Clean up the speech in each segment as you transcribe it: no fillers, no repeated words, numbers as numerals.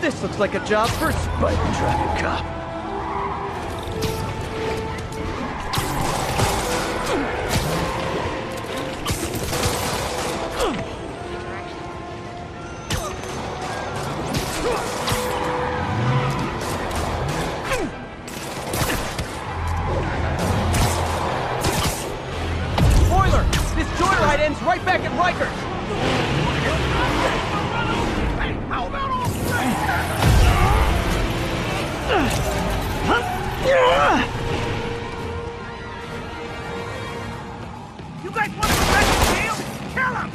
This looks like a job for a spider traffic cop. Spoiler! This joyride ends right back at Rikers! How about all You guys want to go back to jail? Kill him!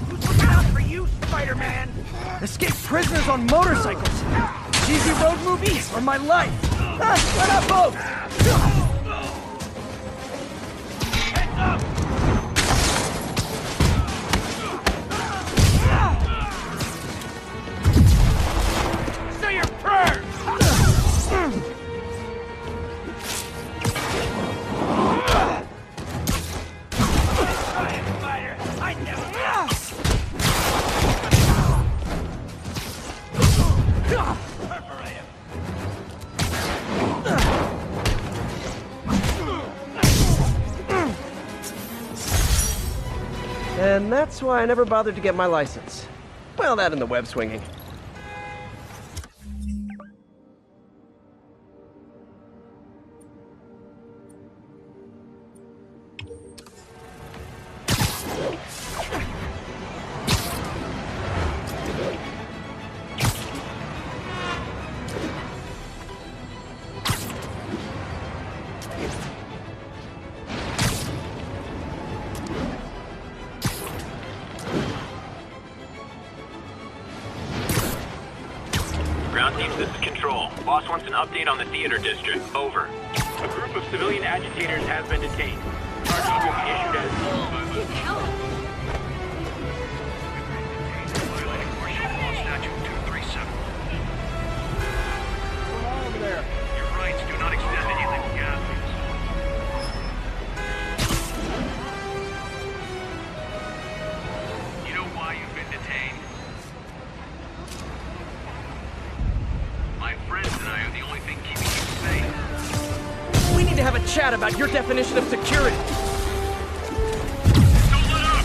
Who's looking out for you, Spider-Man? Escape prisoners on motorcycles! Easy road movies or my life! Why not both? Heads up! Say your prayers! Spider, I never... Perforate him. And that's why I never bothered to get my license. Well, that and the web swinging. Ground team, this is Control. Boss wants an update on the theater district. Over. A group of civilian agitators has been detained. Charges will be issued as... Violating Martial Law Statute 237. What's going on over there? Your rights do not extend to illegal gatherings. You know why you've been detained? My friends and I are the only thing keeping you safe. We need to have a chat about your definition of security. Don't let up!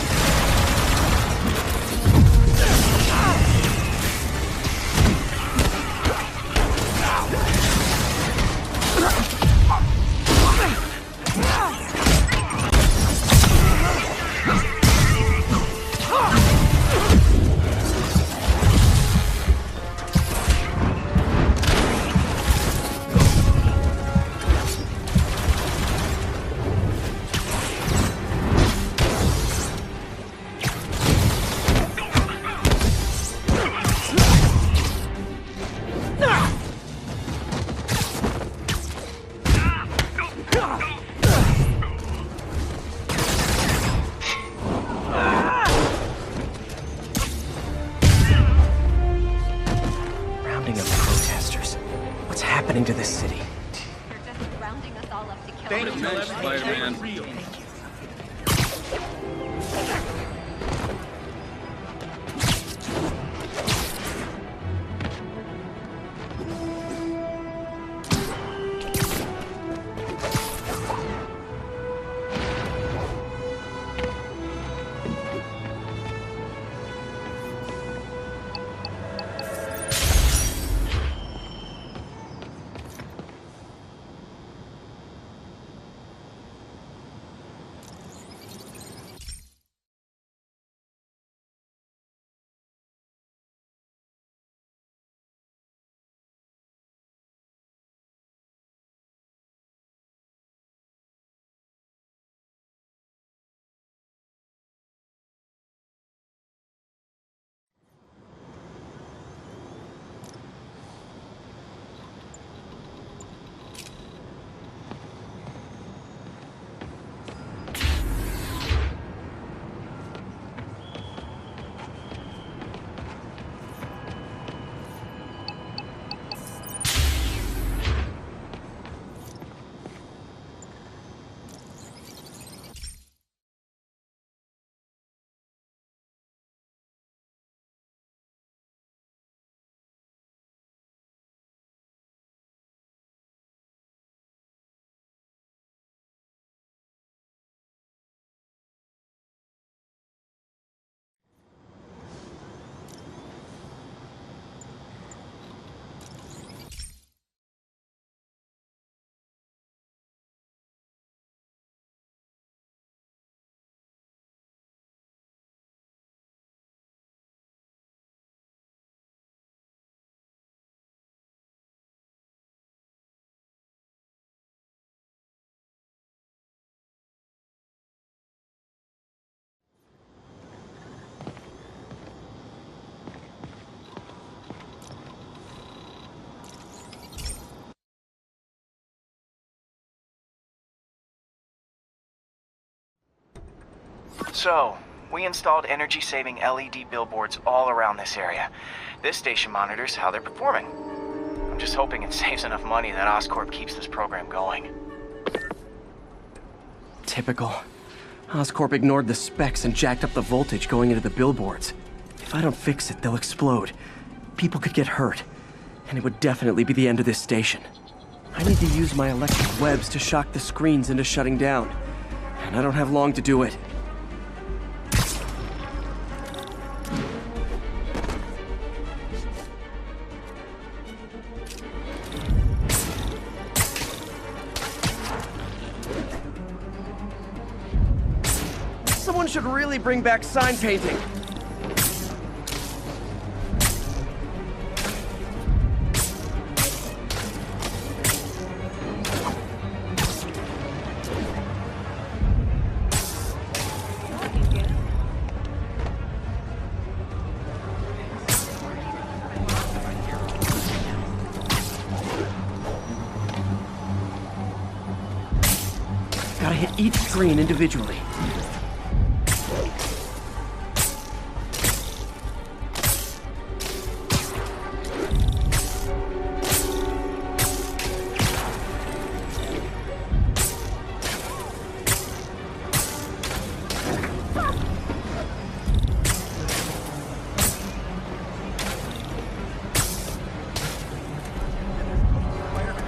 Rounding up protesters. What's happening to this city? They're just rounding us all up to kill Thank us. you, Spider-Man. So, we installed energy-saving LED billboards all around this area. This station monitors how they're performing. I'm just hoping it saves enough money that Oscorp keeps this program going. Typical. Oscorp ignored the specs and jacked up the voltage going into the billboards. If I don't fix it, they'll explode. People could get hurt. And it would definitely be the end of this station. I need to use my electric webs to shock the screens into shutting down. And I don't have long to do it. Someone should really bring back sign painting. Gotta hit each screen individually.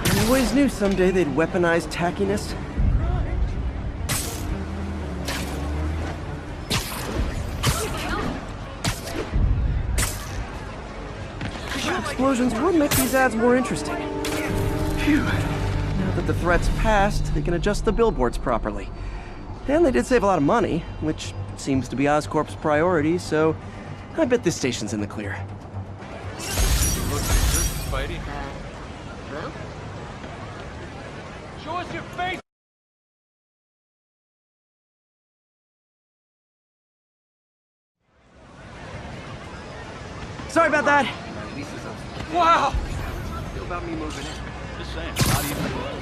I always knew someday they'd weaponize tackiness. Explosions would make these ads more interesting. Phew. Now that the threat's passed, they can adjust the billboards properly. And they did save a lot of money, which seems to be Oscorp's priority, so I bet this station's in the clear. Spidey. Show us your face! Sorry about that. Wow! Feel about me moving in. Just saying, not even close.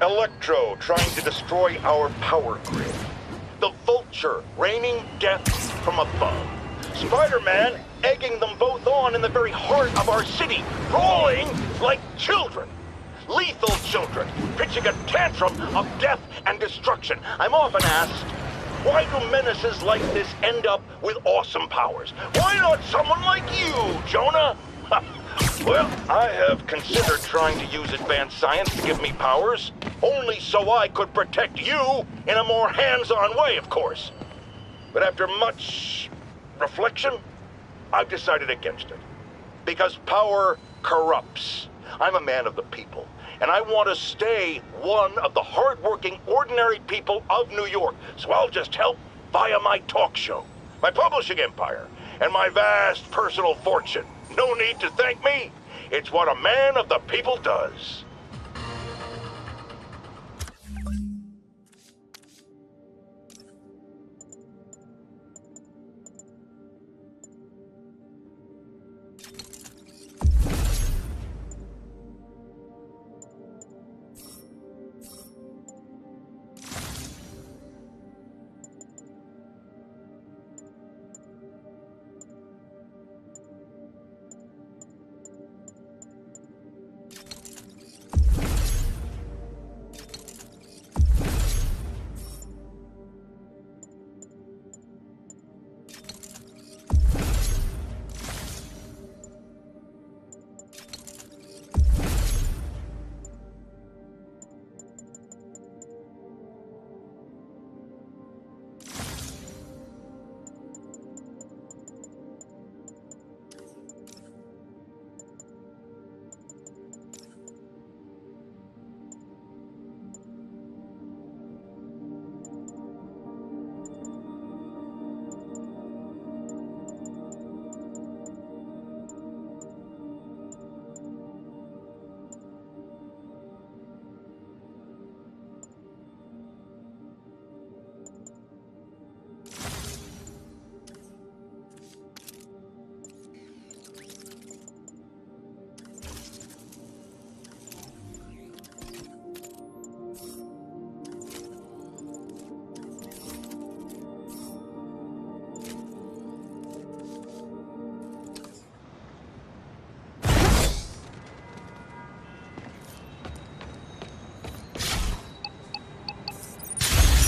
Electro trying to destroy our power grid. The Vulture raining death from above. Spider-Man egging them both on in the very heart of our city, rolling like children. Lethal children, pitching a tantrum of death and destruction. I'm often asked, why do menaces like this end up with awesome powers? Why not someone like you, Jonah? Well, I have considered trying to use advanced science to give me powers, only so I could protect you in a more hands-on way, of course. But after much reflection, I've decided against it. Because power corrupts. I'm a man of the people. and I want to stay one of the hardworking, ordinary people of New York. So I'll just help via my talk show, my publishing empire, and my vast personal fortune. No need to thank me. It's what a man of the people does.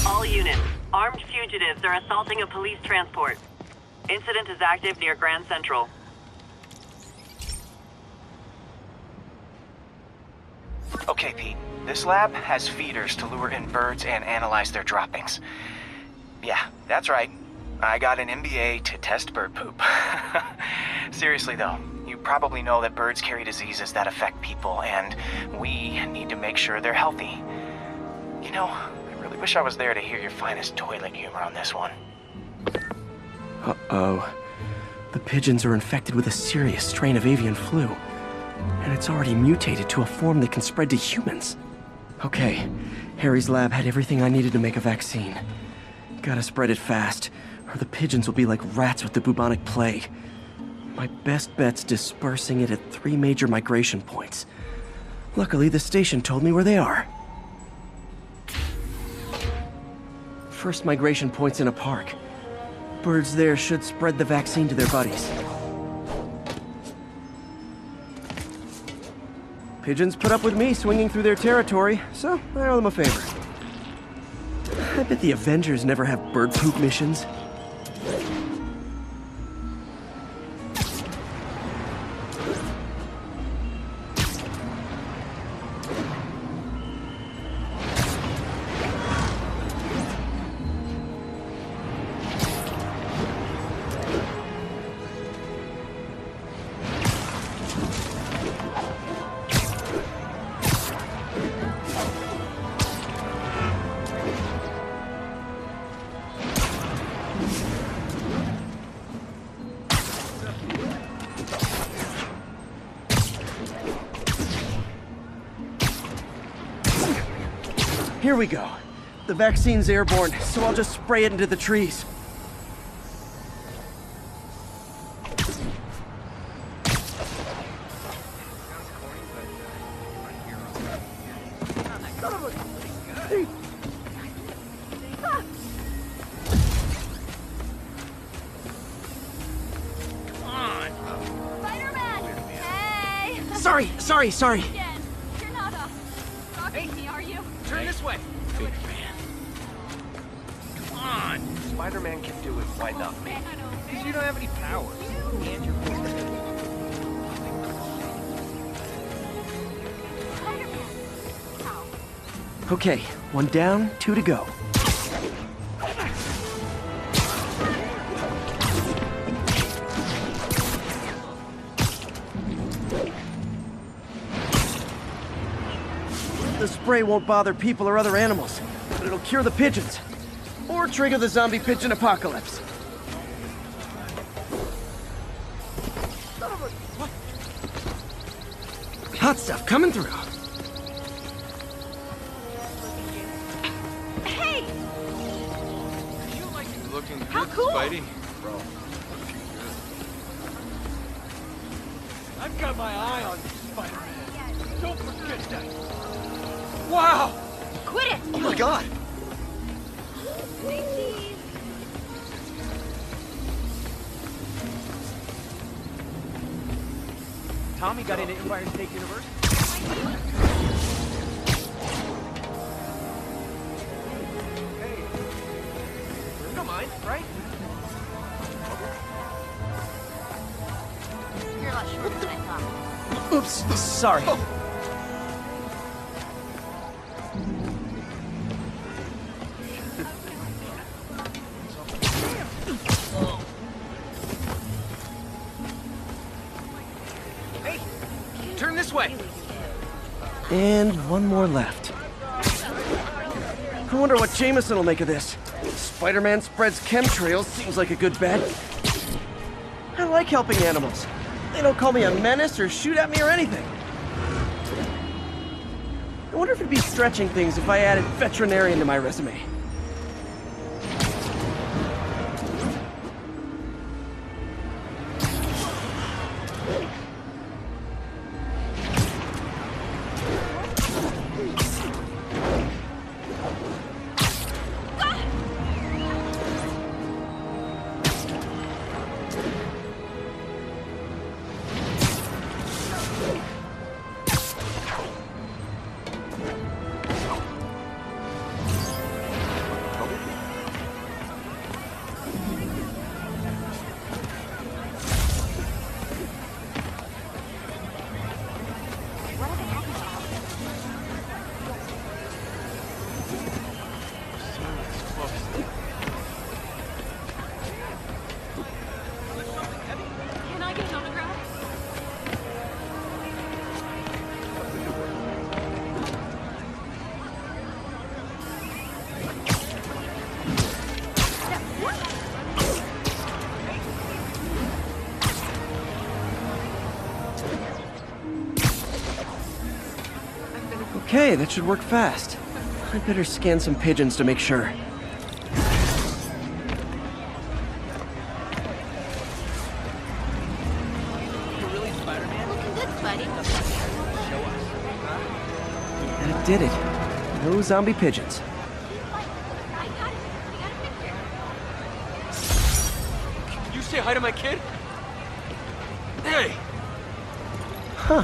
All units. Armed fugitives are assaulting a police transport. Incident is active near Grand Central. Okay, Pete. This lab has feeders to lure in birds and analyze their droppings. Yeah, that's right. I got an MBA to test bird poop. Seriously though, you probably know that birds carry diseases that affect people, and we need to make sure they're healthy. You know, I really wish I was there to hear your finest toilet humor on this one. Uh-oh. The pigeons are infected with a serious strain of avian flu. And it's already mutated to a form that can spread to humans. Okay, Harry's lab had everything I needed to make a vaccine. Gotta spread it fast, or the pigeons will be like rats with the bubonic plague. My best bet's dispersing it at 3 major migration points. Luckily, the station told me where they are. First migration point's in a park. Birds there should spread the vaccine to their buddies. Pigeons put up with me swinging through their territory, so I owe them a favor. I bet the Avengers never have bird poop missions. Here we go. The vaccine's airborne, so I'll just spray it into the trees. Spider-Man! Hey! Sorry. Again. You're not stalking me, are you? Turn this way. Big fan. Come on. Spider-Man can do it. Why not me? Because you don't have any powers. And you're Spider-Man. Ow. Okay, 1 down, 2 to go. spray won't bother people or other animals, but it'll cure the pigeons. Or trigger the zombie pigeon apocalypse. Hot stuff coming through. Hey! Looking good, How cool. Spidey. Bro, I've got my eye on you, Spider-Man. Don't forget that. Wow! Quit it! Oh my god! Tommy got into Empire State University. Hey, you don't mind, right? You're a lot shorter than I thought. Oops, sorry. Hey, turn this way. And one more left. I wonder what Jameson will make of this. Spider-Man spreads chemtrails, seems like a good bet. I like helping animals. They don't call me a menace or shoot at me or anything. I wonder if it'd be stretching things if I added veterinarian to my resume. Can I get an autograph? Okay, that should work fast. I'd better scan some pigeons to make sure. Looking good, Spidey. That did it. No zombie pigeons. I got it. We got a picture. You say hi to my kid? Hey! Huh.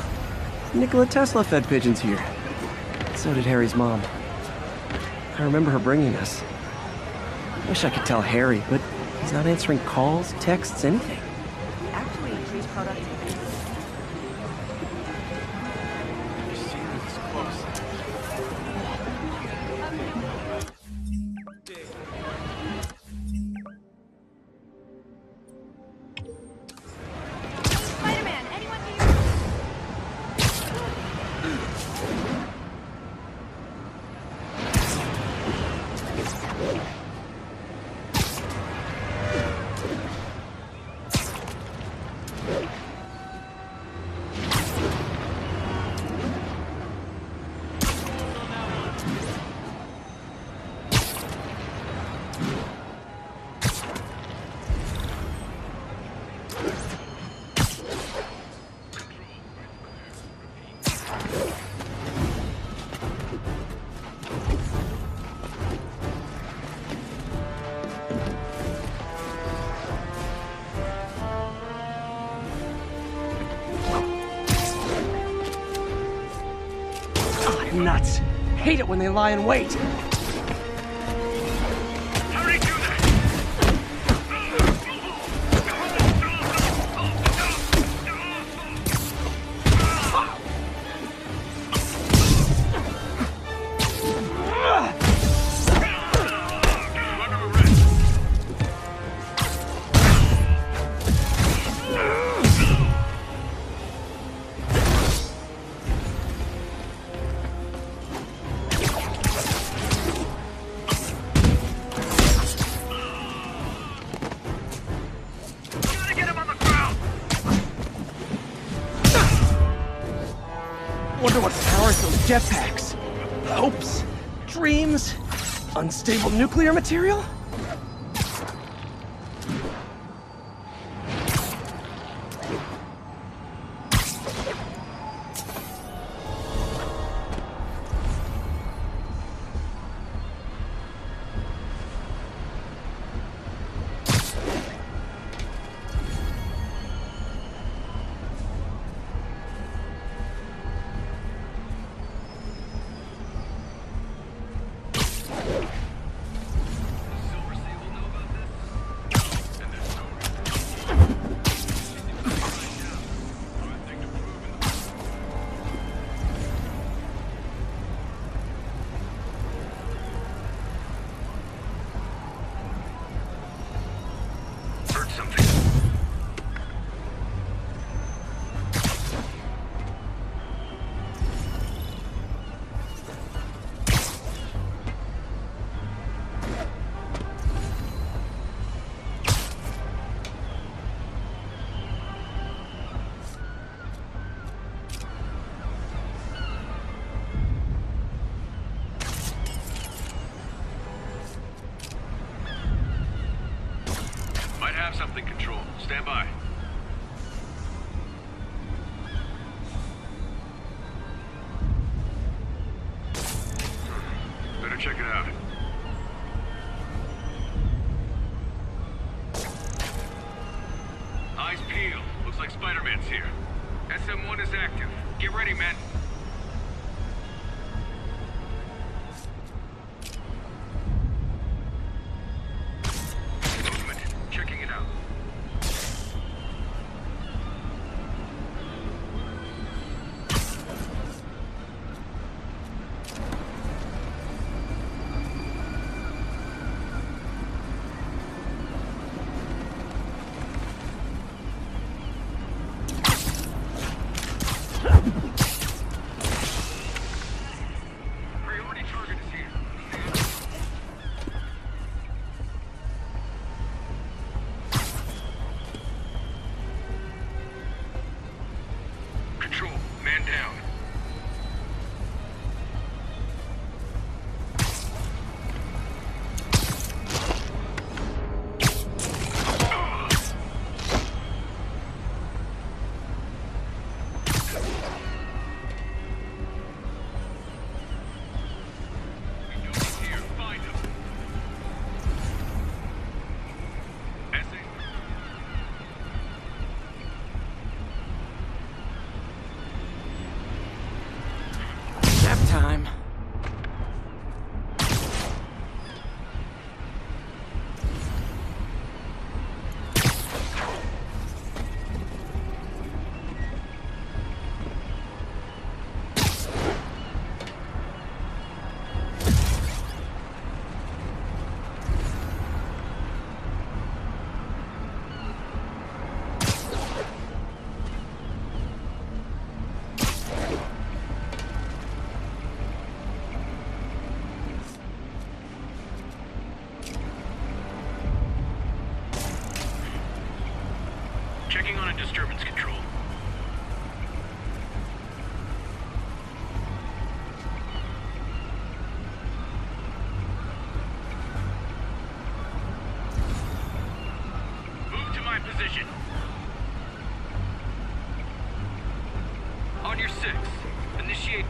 Nikola Tesla fed pigeons here. So did Harry's mom. I remember her bringing us. Wish I could tell Harry, but he's not answering calls, texts, anything. Actually increase productivity. Spider-Man, anyone here? Nuts. Hate it when they lie in wait. Hurry, do that! jetpacks. Hopes, dreams, unstable nuclear material? Something, Control. Stand by. Better check it out. Eyes peeled. Looks like Spider-Man's here. SM-1 is active. Get ready, men. Checking it out. Priority target is here. Control, man down. We know he's here. Find him. Essay. Nap time. Checking on a disturbance, Control. Move to my position. On your 6. Initiate.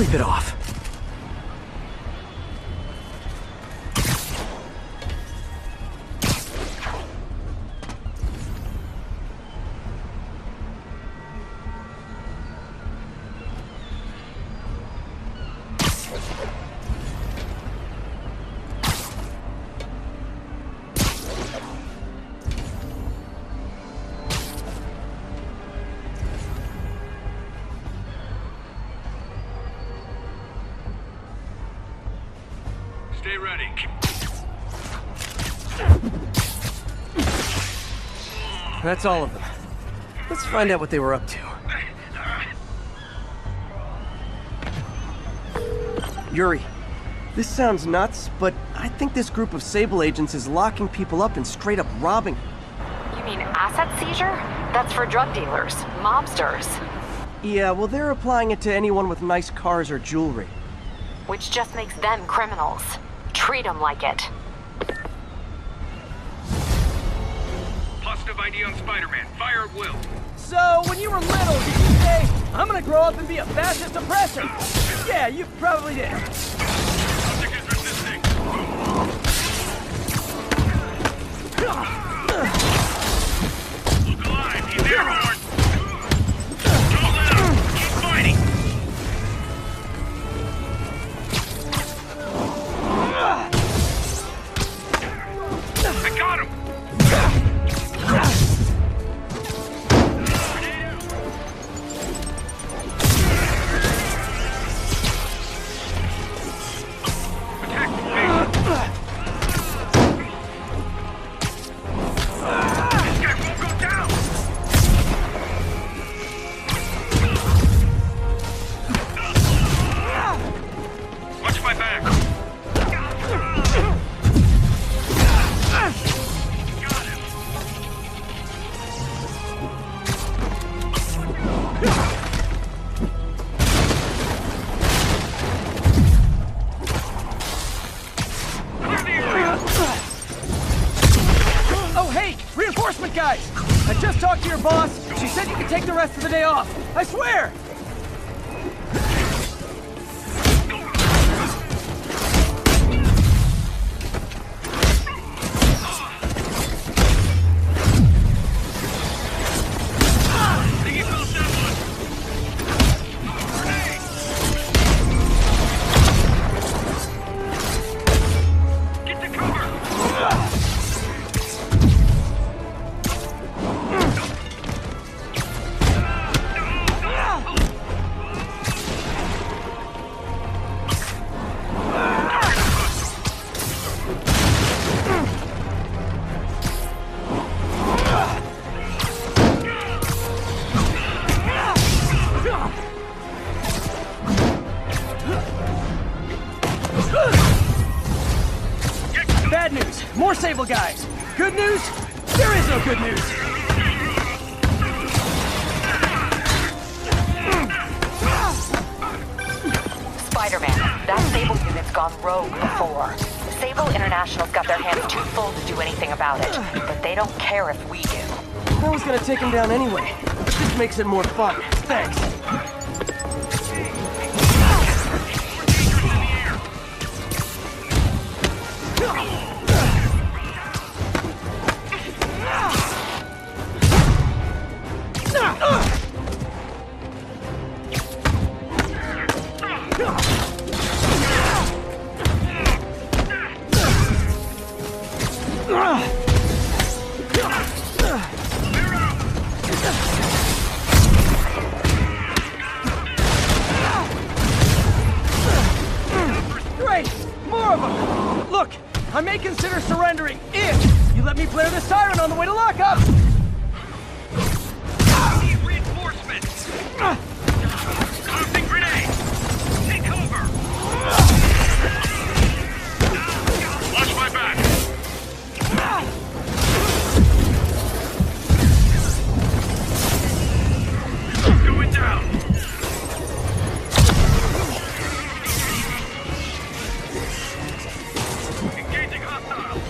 Sleep it off. Stay ready. That's all of them. Let's find out what they were up to. Yuri, this sounds nuts, but I think this group of Sable agents is locking people up and straight up robbing them. You mean asset seizure? That's for drug dealers, mobsters. Yeah, well, they're applying it to anyone with nice cars or jewelry. Which just makes them criminals. Treat them like it. Positive ID on Spider-Man. Fire at will. So, when you were little, did you say, I'm gonna grow up and be a fascist oppressor? Yeah, you probably did. Subject is resisting. Look alive. He's airborne. Don't let him. Keep fighting. I got him. Guys, I just talked to your boss. She said you can take the rest of the day off. I swear! Bad news. More Sable guys. Good news? There is no good news. Spider-Man, that Sable unit's gone rogue before. Sable International's got their hands too full to do anything about it, but they don't care if we do. I was gonna take him down anyway. This makes it more fun. Thanks. Great! More of them! Look, I may consider surrendering if you let me flare the siren on the way to lockup! Need reinforcements. Tossing grenade. Take cover. Watch my back. Going down. Engaging hostile.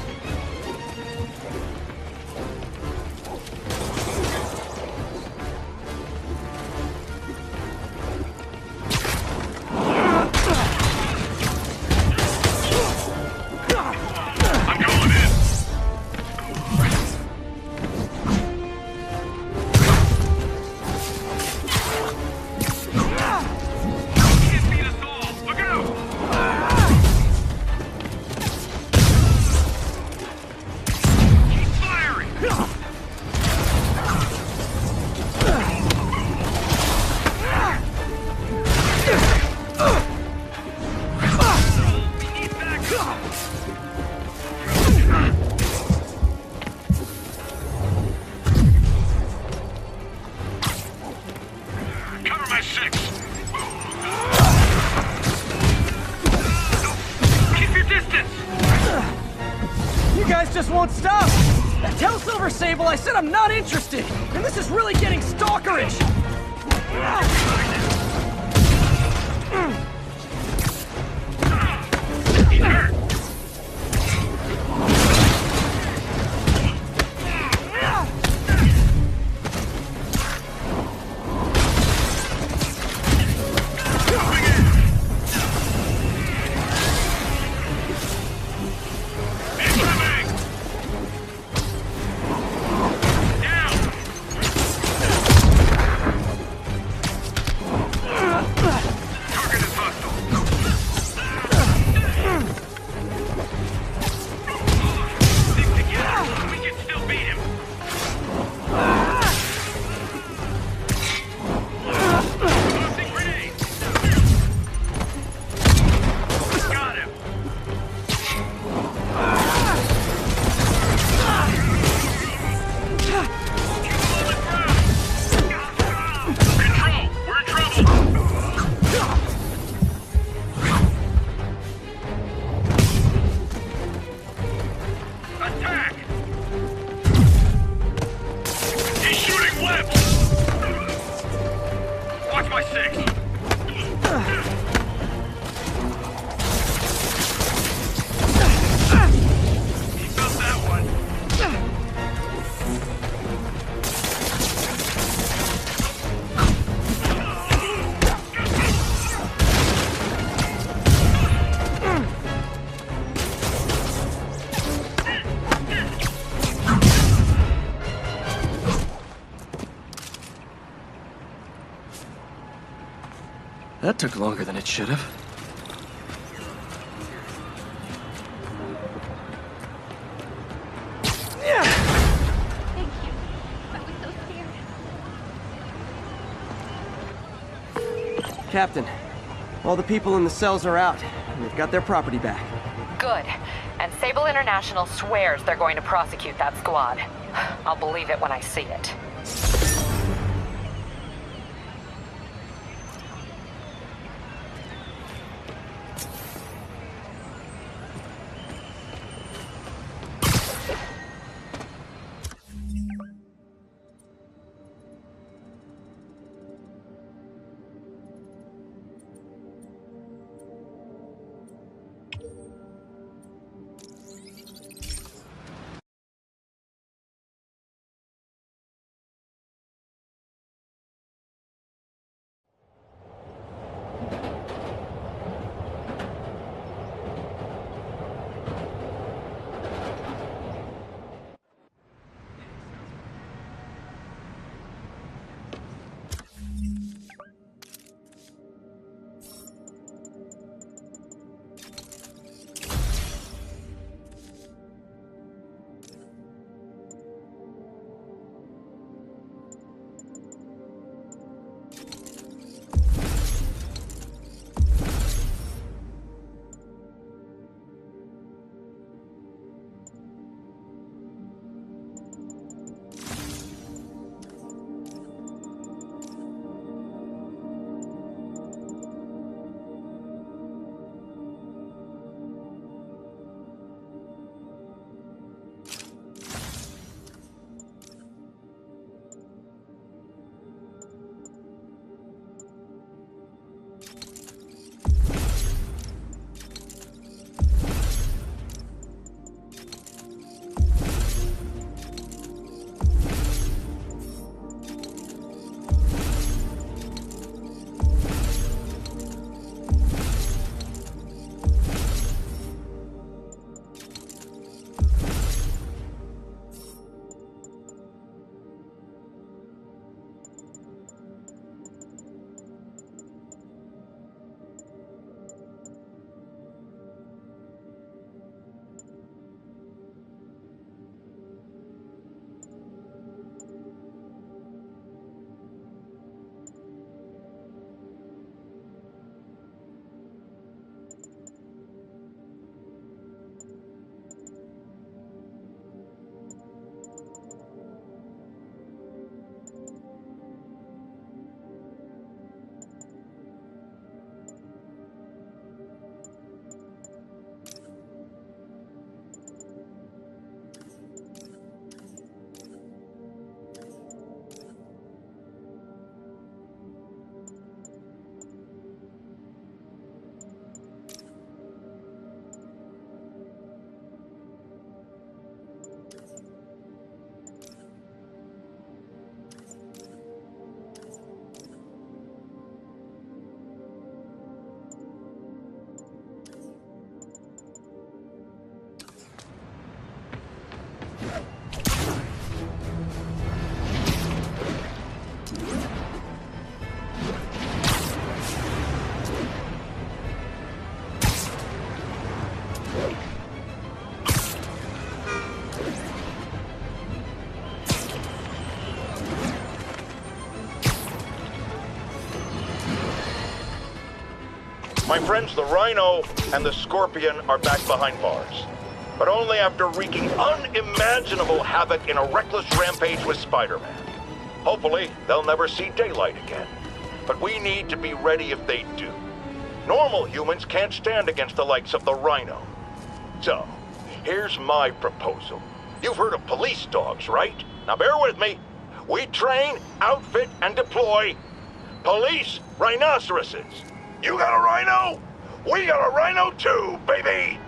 my six. Keep your distance. You guys just won't stop! Tell Silver Sable I said I'm not interested! And this is really getting stalkerish! He's hurt. That took longer than it should have. Thank you. I was so scared. Captain, all the people in the cells are out, and they've got their property back. Good. And Sable International swears they're going to prosecute that squad. I'll believe it when I see it. My friends the Rhino and the Scorpion are back behind bars. But only after wreaking unimaginable havoc in a reckless rampage with Spider-Man. Hopefully, they'll never see daylight again. But we need to be ready if they do. Normal humans can't stand against the likes of the Rhino. So, here's my proposal. You've heard of police dogs, right? Now bear with me. We train, outfit, and deploy police rhinoceroses. You got a rhino? We got a rhino too, baby!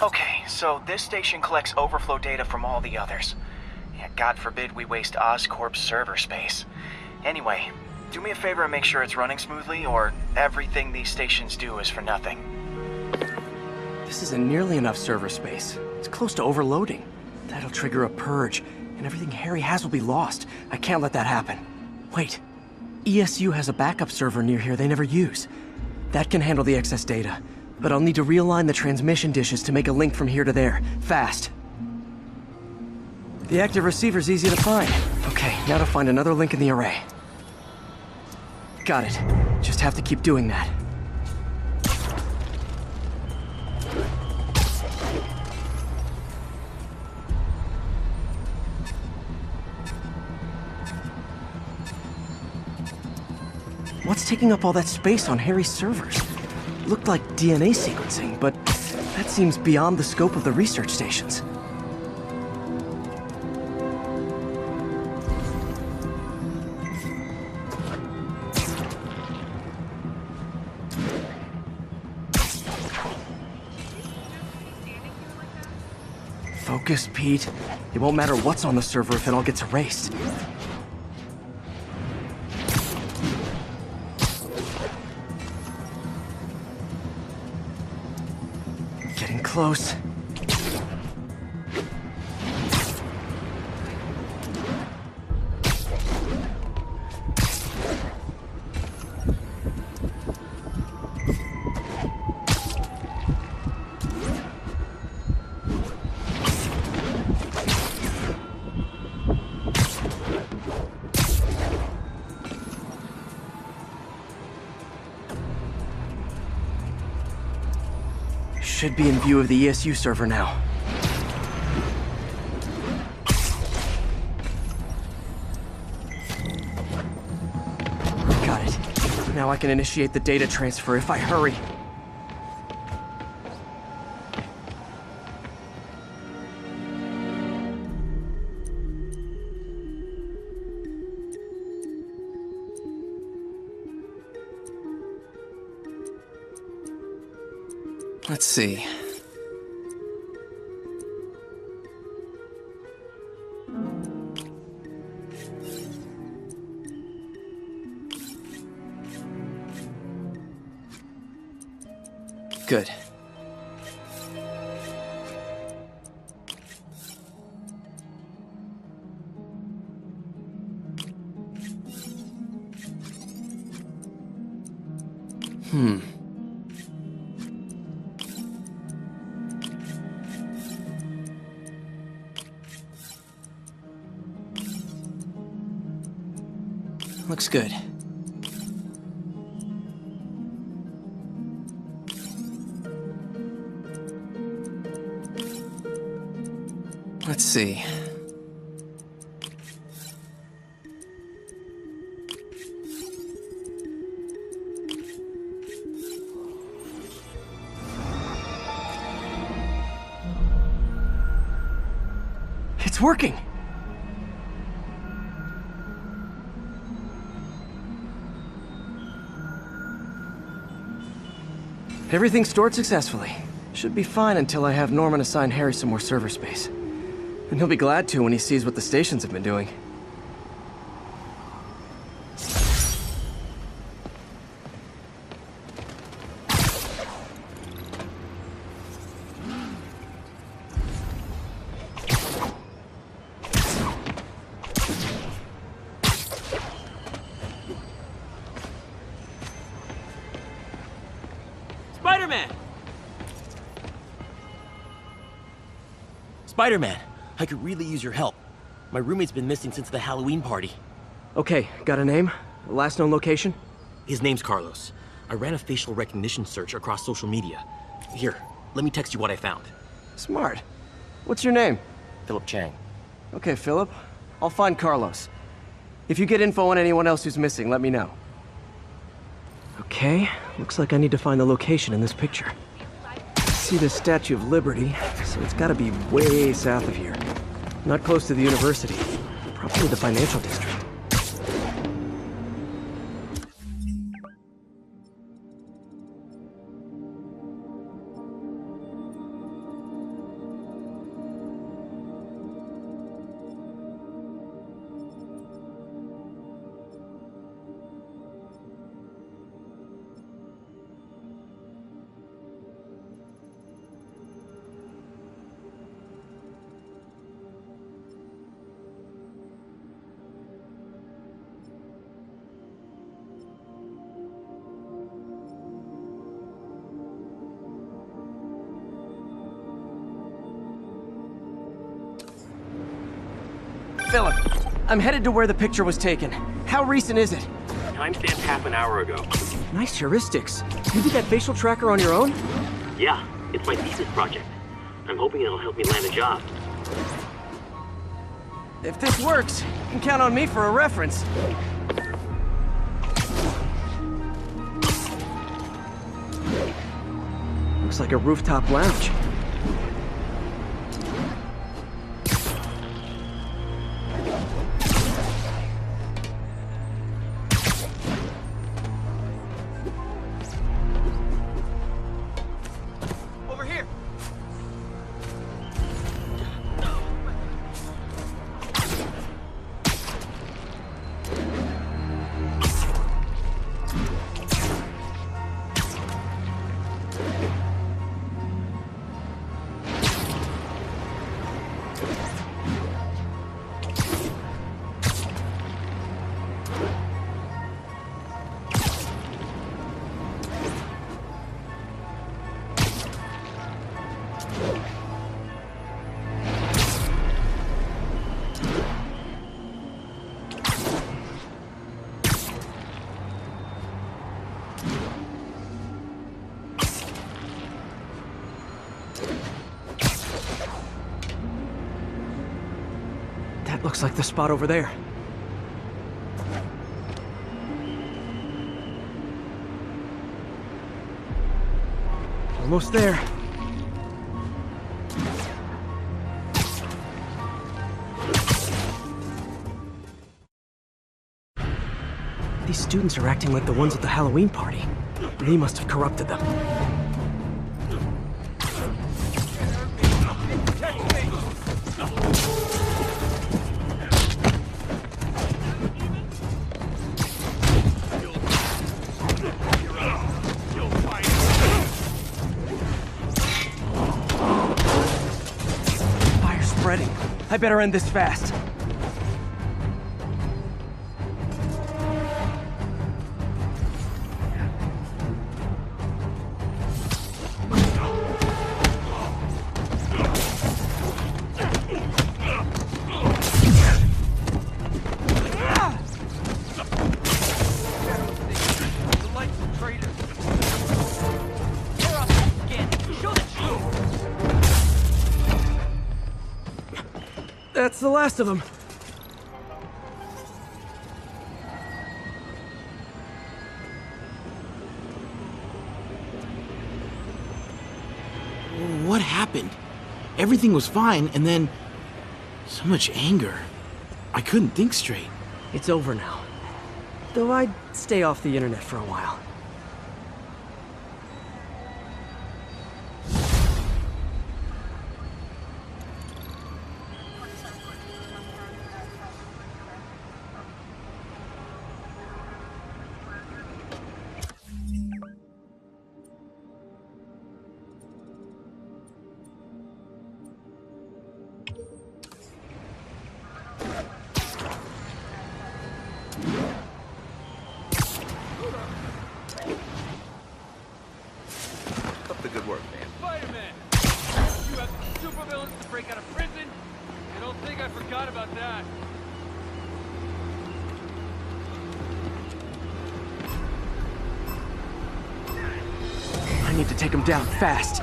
Okay, so this station collects overflow data from all the others. Yeah, God forbid we waste Oscorp's server space. Anyway, do me a favor and make sure it's running smoothly, or everything these stations do is for nothing. This isn't nearly enough server space. It's close to overloading. That'll trigger a purge, and everything Harry has will be lost. I can't let that happen. Wait. ESU has a backup server near here they never use. That can handle the excess data, but I'll need to realign the transmission dishes to make a link from here to there, fast. The active receiver's easy to find. Okay, now to find another link in the array. Got it. Just have to keep doing that. What's taking up all that space on Harry's servers? Looked like DNA sequencing, but that seems beyond the scope of the research stations. Focus, Pete. It won't matter what's on the server if it all gets erased. Getting close. Should be in view of the ESU server now. Got it. Now I can initiate the data transfer if I hurry. Let's see. Good. Looks good. Let's see. It's working! Everything's stored successfully. Should be fine until I have Norman assign Harry some more server space. And he'll be glad to when he sees what the stations have been doing. Spider-Man! Spider-Man, I could really use your help. My roommate's been missing since the Halloween party. Okay, got a name? Last known location? His name's Carlos. I ran a facial recognition search across social media. Here, let me text you what I found. Smart. What's your name? Philip Chang. Okay, Philip. I'll find Carlos. If you get info on anyone else who's missing, let me know. Okay, looks like I need to find the location in this picture. See the Statue of Liberty, so it's gotta be way south of here. Not close to the university. Probably the financial district. Philip, I'm headed to where the picture was taken. How recent is it? Timestamp half an hour ago. Nice heuristics. You did that facial tracker on your own? Yeah, it's my thesis project. I'm hoping it'll help me land a job. If this works, you can count on me for a reference. Looks like a rooftop lounge. Over here. That looks like the spot over there. Almost there. These students are acting like the ones at the Halloween party. They must have corrupted them. Fire's spreading. I better end this fast. That's the last of them. What happened? Everything was fine, and then... so much anger. I couldn't think straight. It's over now. Though I'd stay off the internet for a while. drones to break out of prison. I don't think I forgot about that. I need to take him down fast.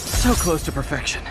So close to perfection.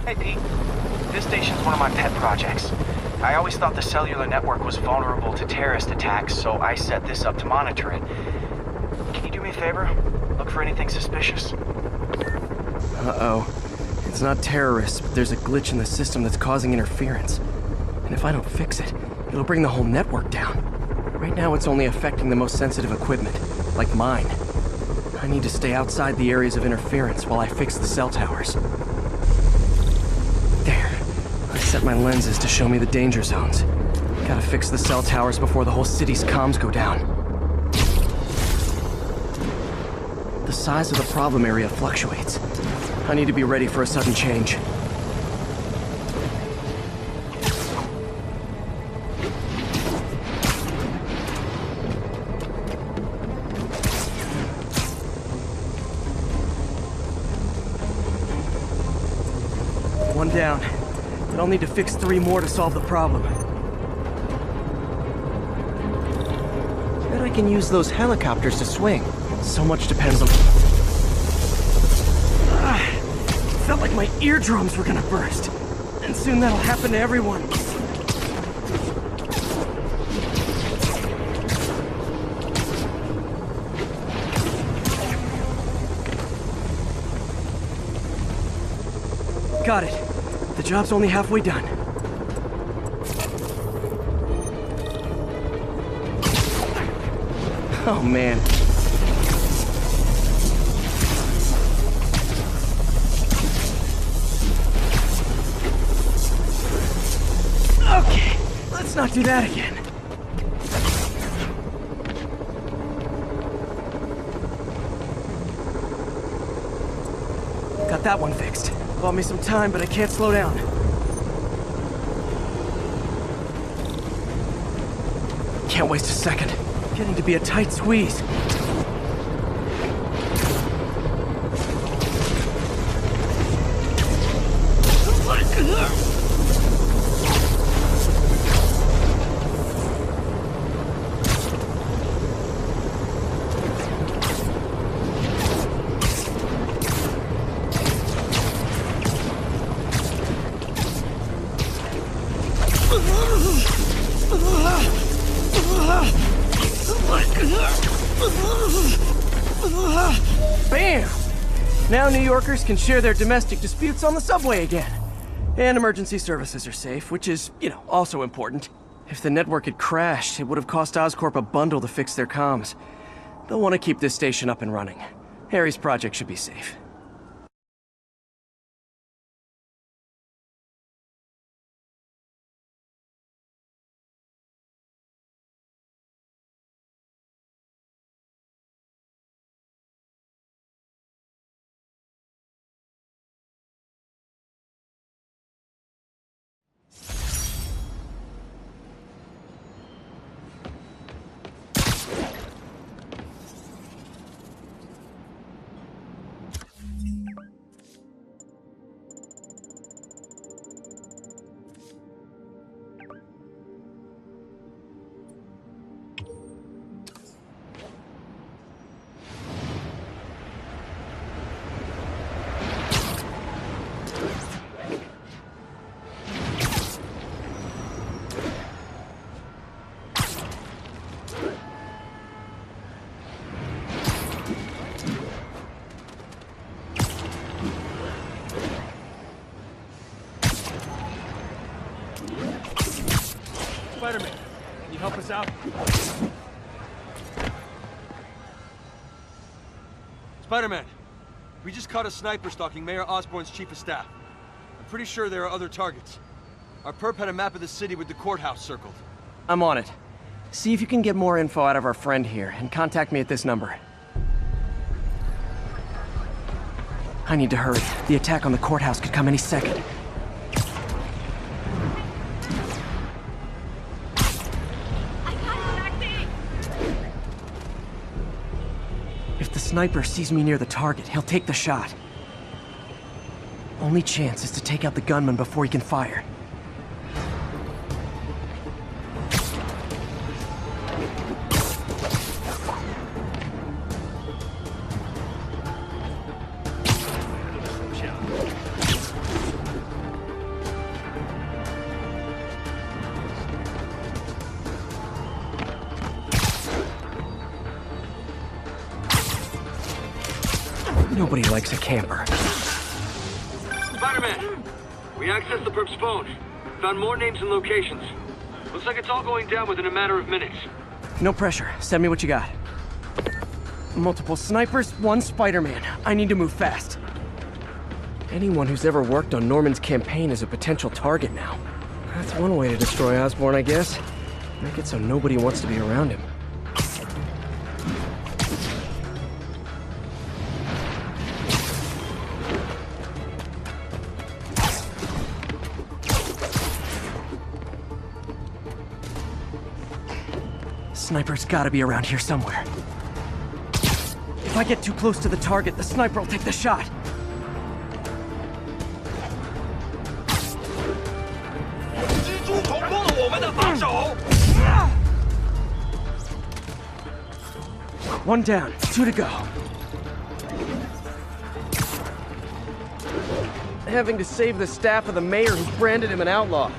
Hey, Pete. This station's one of my pet projects. I always thought the cellular network was vulnerable to terrorist attacks, so I set this up to monitor it. Can you do me a favor? Look for anything suspicious. Uh-oh. It's not terrorists, but there's a glitch in the system that's causing interference. And if I don't fix it, it'll bring the whole network down. Right now, it's only affecting the most sensitive equipment, like mine. I need to stay outside the areas of interference while I fix the cell towers. There. I set my lenses to show me the danger zones. Gotta fix the cell towers before the whole city's comms go down. The size of the problem area fluctuates. I need to be ready for a sudden change. One down, but I'll need to fix 3 more to solve the problem. Bet I can use those helicopters to swing. So much depends on... Felt like my eardrums were gonna burst. And soon that'll happen to everyone. Got it. The job's only halfway done. Oh, man. Okay, let's not do that again. Got that one fixed. Bought me some time, but I can't slow down. Can't waste a second. Getting to be a tight squeeze. Bam! Now New Yorkers can share their domestic disputes on the subway again. And emergency services are safe, which is, also important. If the network had crashed, it would have cost Oscorp a bundle to fix their comms. They'll want to keep this station up and running. Harry's project should be safe. Spider-Man, can you help us out? Spider-Man, we just caught a sniper stalking Mayor Osborn's chief of staff. I'm pretty sure there are other targets. Our perp had a map of the city with the courthouse circled. I'm on it. See if you can get more info out of our friend here, and contact me at this number. I need to hurry. The attack on the courthouse could come any second. If the sniper sees me near the target, he'll take the shot. Only chance is to take out the gunman before he can fire. Nobody likes a camper. Spider-Man! We accessed the perp's phone. Found more names and locations. Looks like it's all going down within a matter of minutes. No pressure. Send me what you got. Multiple snipers, one Spider-Man. I need to move fast. Anyone who's ever worked on Norman's campaign is a potential target now. That's one way to destroy Osborn, I guess. Make it so nobody wants to be around him. Sniper's gotta be around here somewhere. If I get too close to the target, the sniper will take the shot. One down, 2 to go. Having to save the staff of the mayor who branded him an outlaw.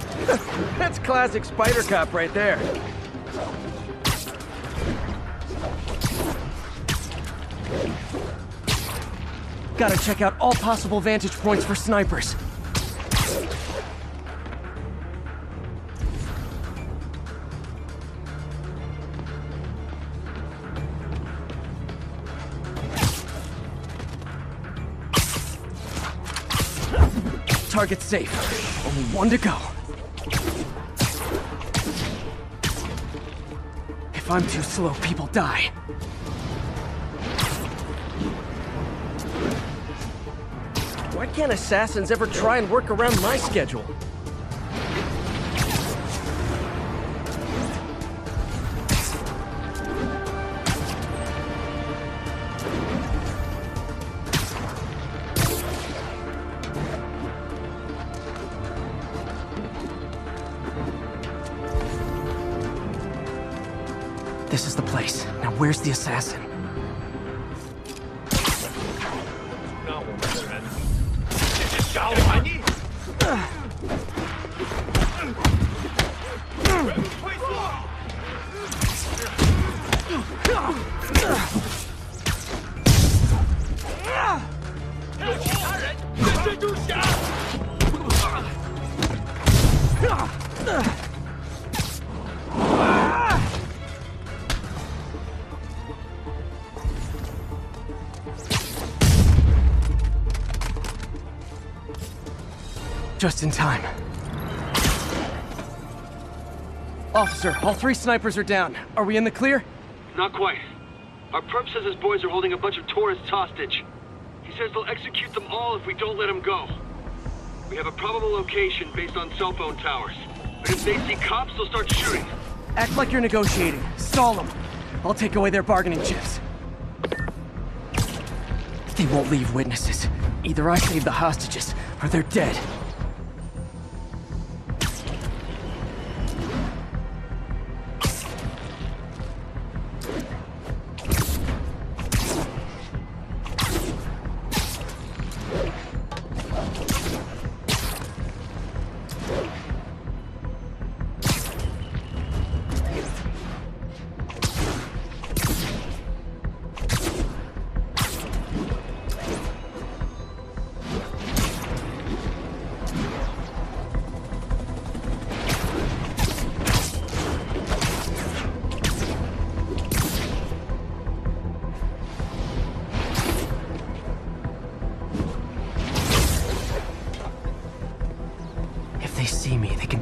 That's classic Spider Cop right there. Gotta check out all possible vantage points for snipers. target's safe. Only one to go. If I'm too slow, people die. Why can't assassins ever try and work around my schedule? This is the place. Now where's the assassin? Just in time. Officer, all 3 snipers are down. Are we in the clear? Not quite. Our perp says his boys are holding a bunch of tourists hostage. He says they'll execute them all if we don't let them go. We have a probable location based on cell phone towers. But if they see cops, they'll start shooting. Act like you're negotiating. Stall them. I'll take away their bargaining chips. They won't leave witnesses. Either I save the hostages, or they're dead.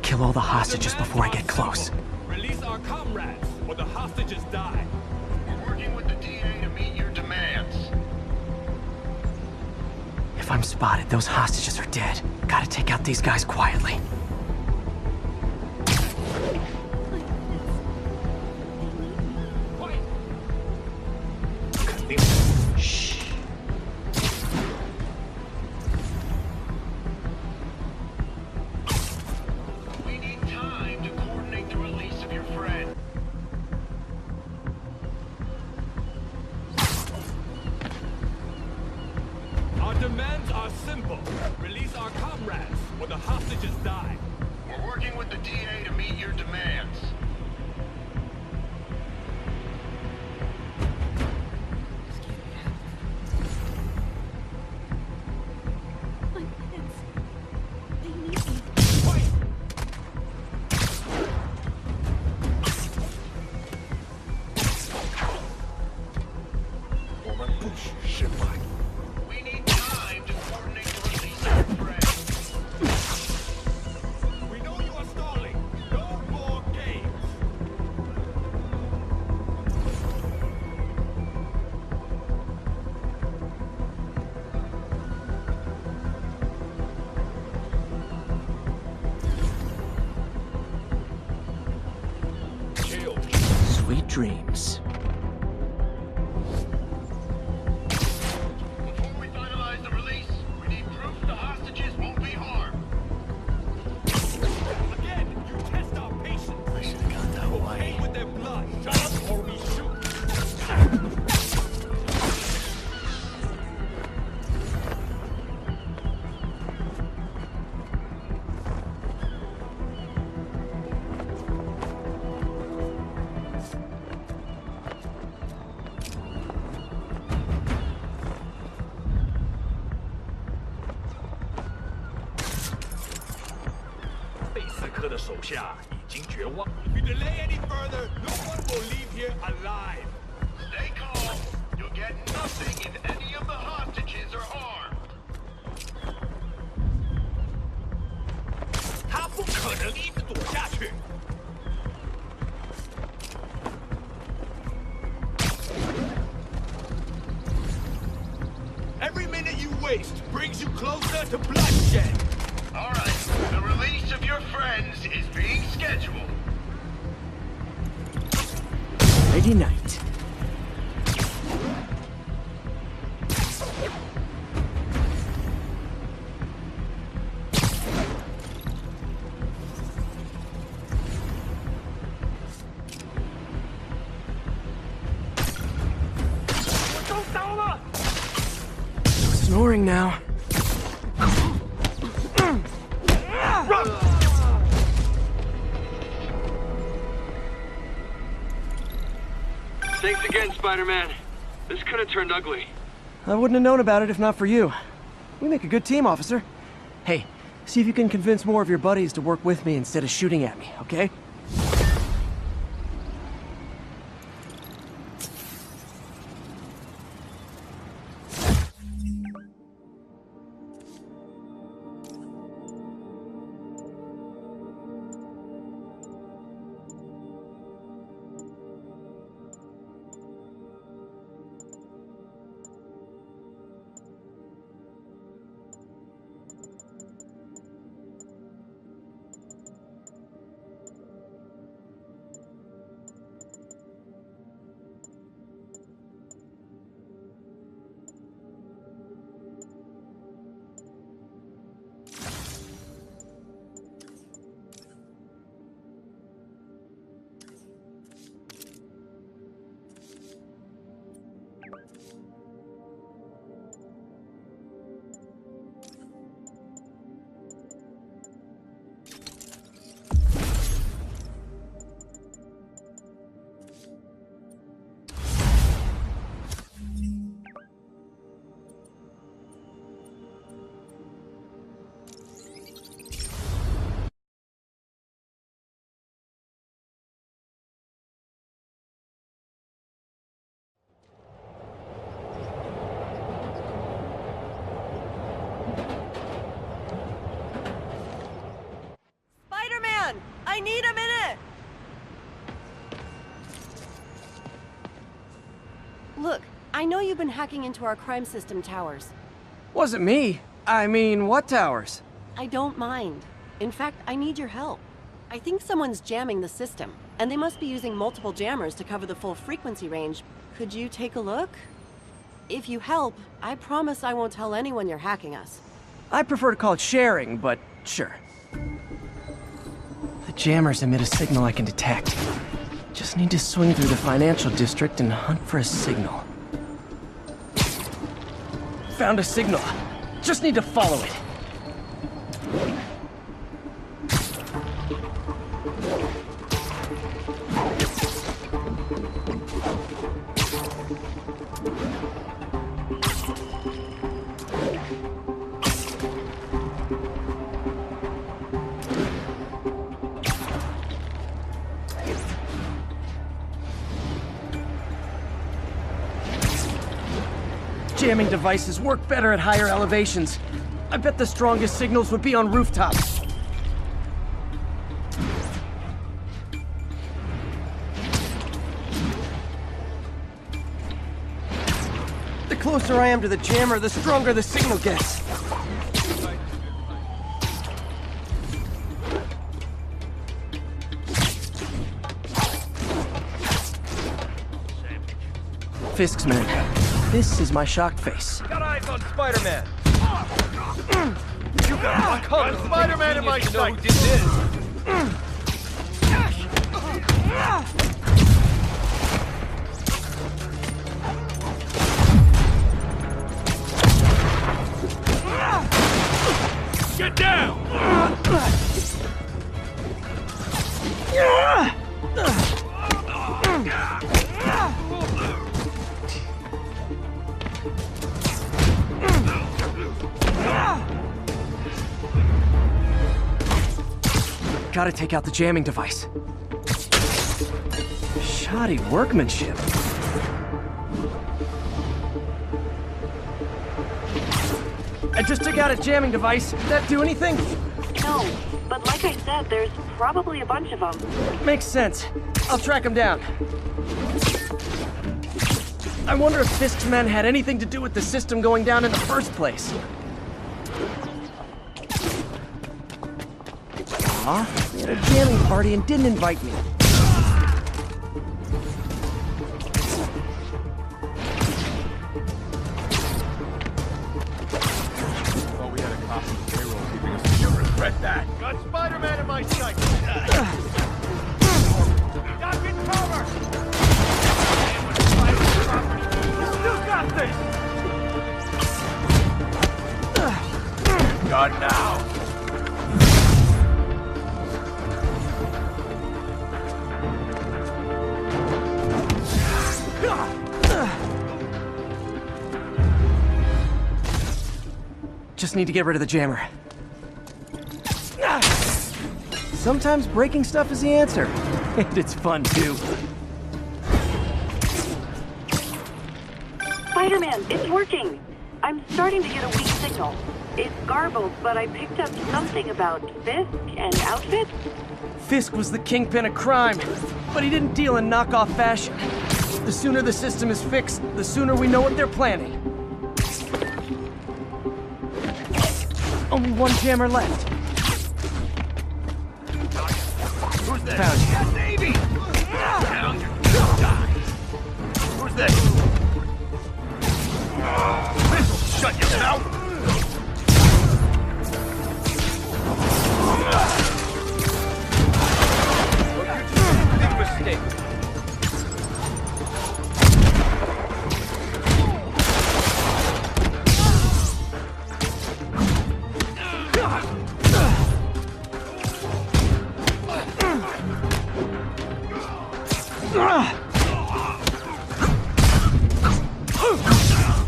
Kill all the hostages before I get close. Release our comrades, or the hostages die. We're working with the DA to meet your demands. If I'm spotted, those hostages are dead. Gotta take out these guys quietly. Shh. Demands are simple. Release our comrades, or the hostages die. We're working with the DA to meet your demands. My kids. They need me. Sweet dreams. Before we finalize the release, we need proof the hostages won't be harmed. Again, you test our patience. I should have gone that way. Pay with their blood. Shut up or we shoot. If you delay any further, no one will leave here alive. Stay calm. You'll get nothing if any of the hostages are harmed. 能一直躲下去。Every minute you waste brings you closer to bloodshed. All right, the release of your friends is being scheduled. Lady Night. Snoring now. Thanks again, Spider-Man. This could have turned ugly. I wouldn't have known about it if not for you. We make a good team, officer. Hey, see if you can convince more of your buddies to work with me instead of shooting at me, okay? I need a minute! Look, I know you've been hacking into our crime system towers. Wasn't me. I mean, what towers? I don't mind. In fact, I need your help. I think someone's jamming the system, and they must be using multiple jammers to cover the full frequency range. Could you take a look? If you help, I promise I won't tell anyone you're hacking us. I prefer to call it sharing, but sure. The jammers emit a signal I can detect. Just need to swing through the financial district and hunt for a signal. Found a signal. Just need to follow it. Jamming devices work better at higher elevations. I bet the strongest signals would be on rooftops. The closer I am to the jammer, the stronger the signal gets. Fisk's man. This is my shocked face. Got eyes on Spider-Man. You got Spider-Man in my sight. Who did this? Get down! Gotta take out the jamming device. Shoddy workmanship. I just took out a jamming device. Did that do anything? No, but like I said, there's probably a bunch of them. Makes sense. I'll track them down. I wonder if Fisk's men had anything to do with the system going down in the first place. Aw, they had a jamming party and didn't invite me. Thought we had a cop on the payroll keeping us. You'll regret that. Got Spider-Man in my sight. Got me covered. Still got this. Gone now. Just need to get rid of the jammer. Sometimes breaking stuff is the answer. And it's fun, too. Spider-Man, it's working. I'm starting to get a weak signal. It's garbled, but I picked up something about Fisk and outfits. Fisk was the kingpin of crime, but he didn't deal in knockoff fashion. The sooner the system is fixed, the sooner we know what they're planning. Only one jammer left. Who's this? Found you. Navy! Who's this? This'll shut your mouth! Big mistake.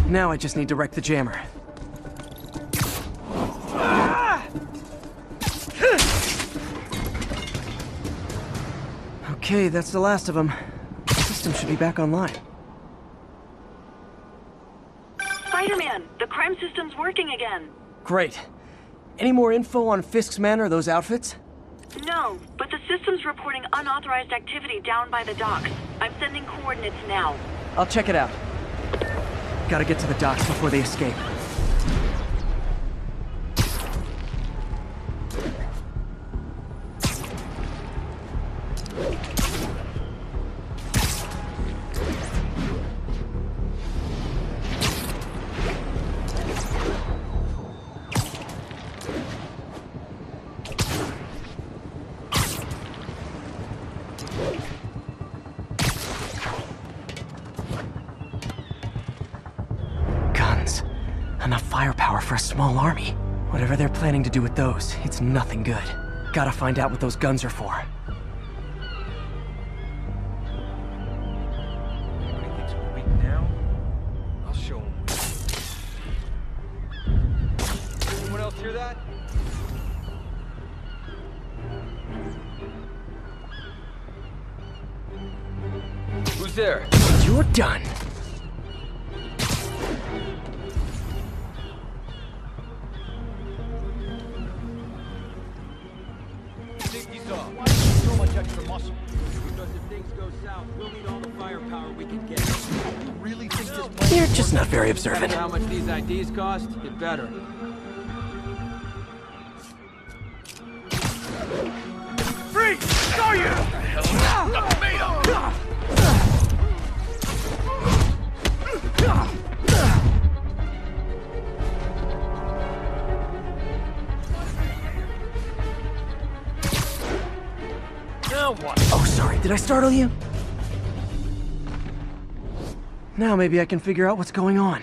Now I just need to wreck the jammer. Okay, that's the last of them. The system should be back online. Spider-Man, the crime system's working again. Great. Any more info on Fisk's men or those outfits? No, but the system's reporting unauthorized activity down by the docks. I'm sending coordinates now. I'll check it out. Gotta get to the docks before they escape. Enough firepower for a small army. Whatever they're planning to do with those, it's nothing good. Gotta find out what those guns are for. Anybody thinks we're weak now? I'll show them. Anyone else hear that? Who's there? You're done. Safety's off. Why so much extra muscle? Because if things go south, we'll need all the firepower we can get. You really think this place You're just not very observant. How much these IDs cost? It better. Freeze! Show you! Now what? Oh, sorry, did I startle you? Now maybe I can figure out what's going on.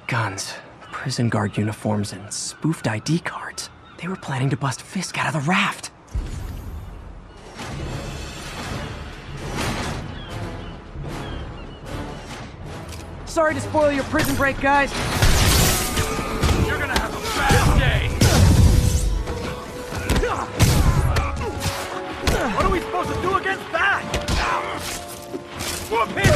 Guns, prison guard uniforms, and spoofed ID cards. They were planning to bust Fisk out of the raft. Sorry to spoil your prison break, guys. You're gonna have a bad day! What are we supposed to do against that? Whoop him!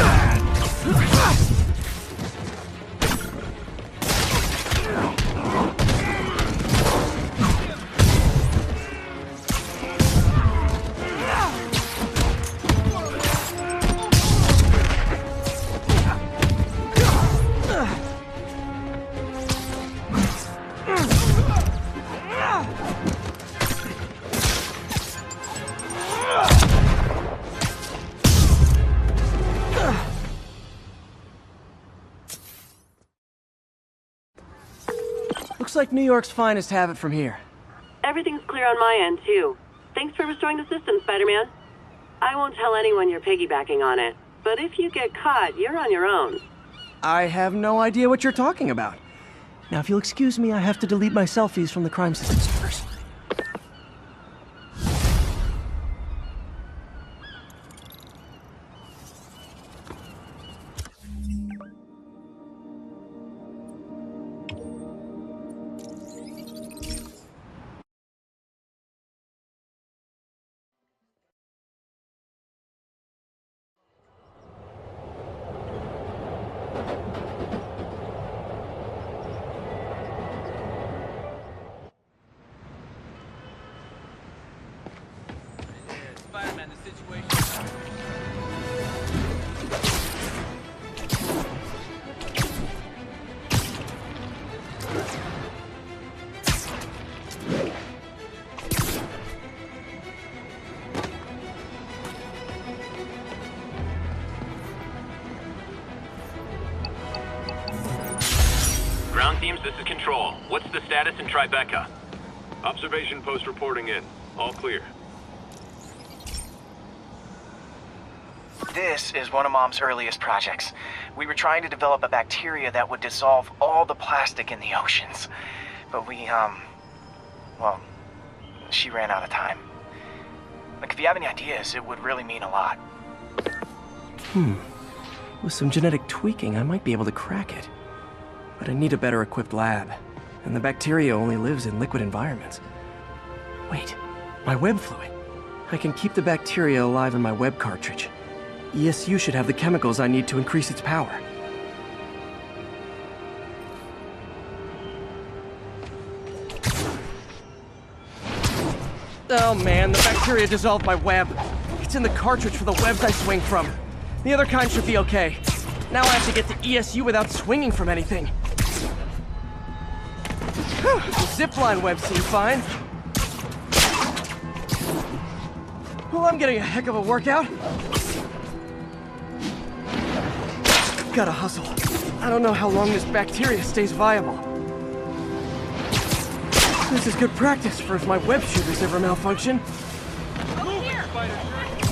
Looks like New York's finest have it from here. Everything's clear on my end, too. Thanks for restoring the system, Spider-Man. I won't tell anyone you're piggybacking on it, but if you get caught, you're on your own. I have no idea what you're talking about. Now, if you'll excuse me, I have to delete my selfies from the crime system servers. Spider-Man, the situation. Ground teams, this is Control. What's the status in Tribeca? Observation post reporting in. All clear. This is one of Mom's earliest projects. We were trying to develop a bacteria that would dissolve all the plastic in the oceans. But well, she ran out of time. Like, if you have any ideas, it would really mean a lot. With some genetic tweaking, I might be able to crack it. But I need a better equipped lab. And the bacteria only lives in liquid environments. Wait, my web fluid. I can keep the bacteria alive in my web cartridge. ESU should have the chemicals I need to increase its power. Oh man, the bacteria dissolved my web. It's in the cartridge for the webs I swing from. The other kind should be okay. Now I have to get to ESU without swinging from anything. The zipline webs seem fine. Well, I'm getting a heck of a workout. Gotta hustle. I don't know how long this bacteria stays viable. This is good practice for if my web shooters ever malfunction.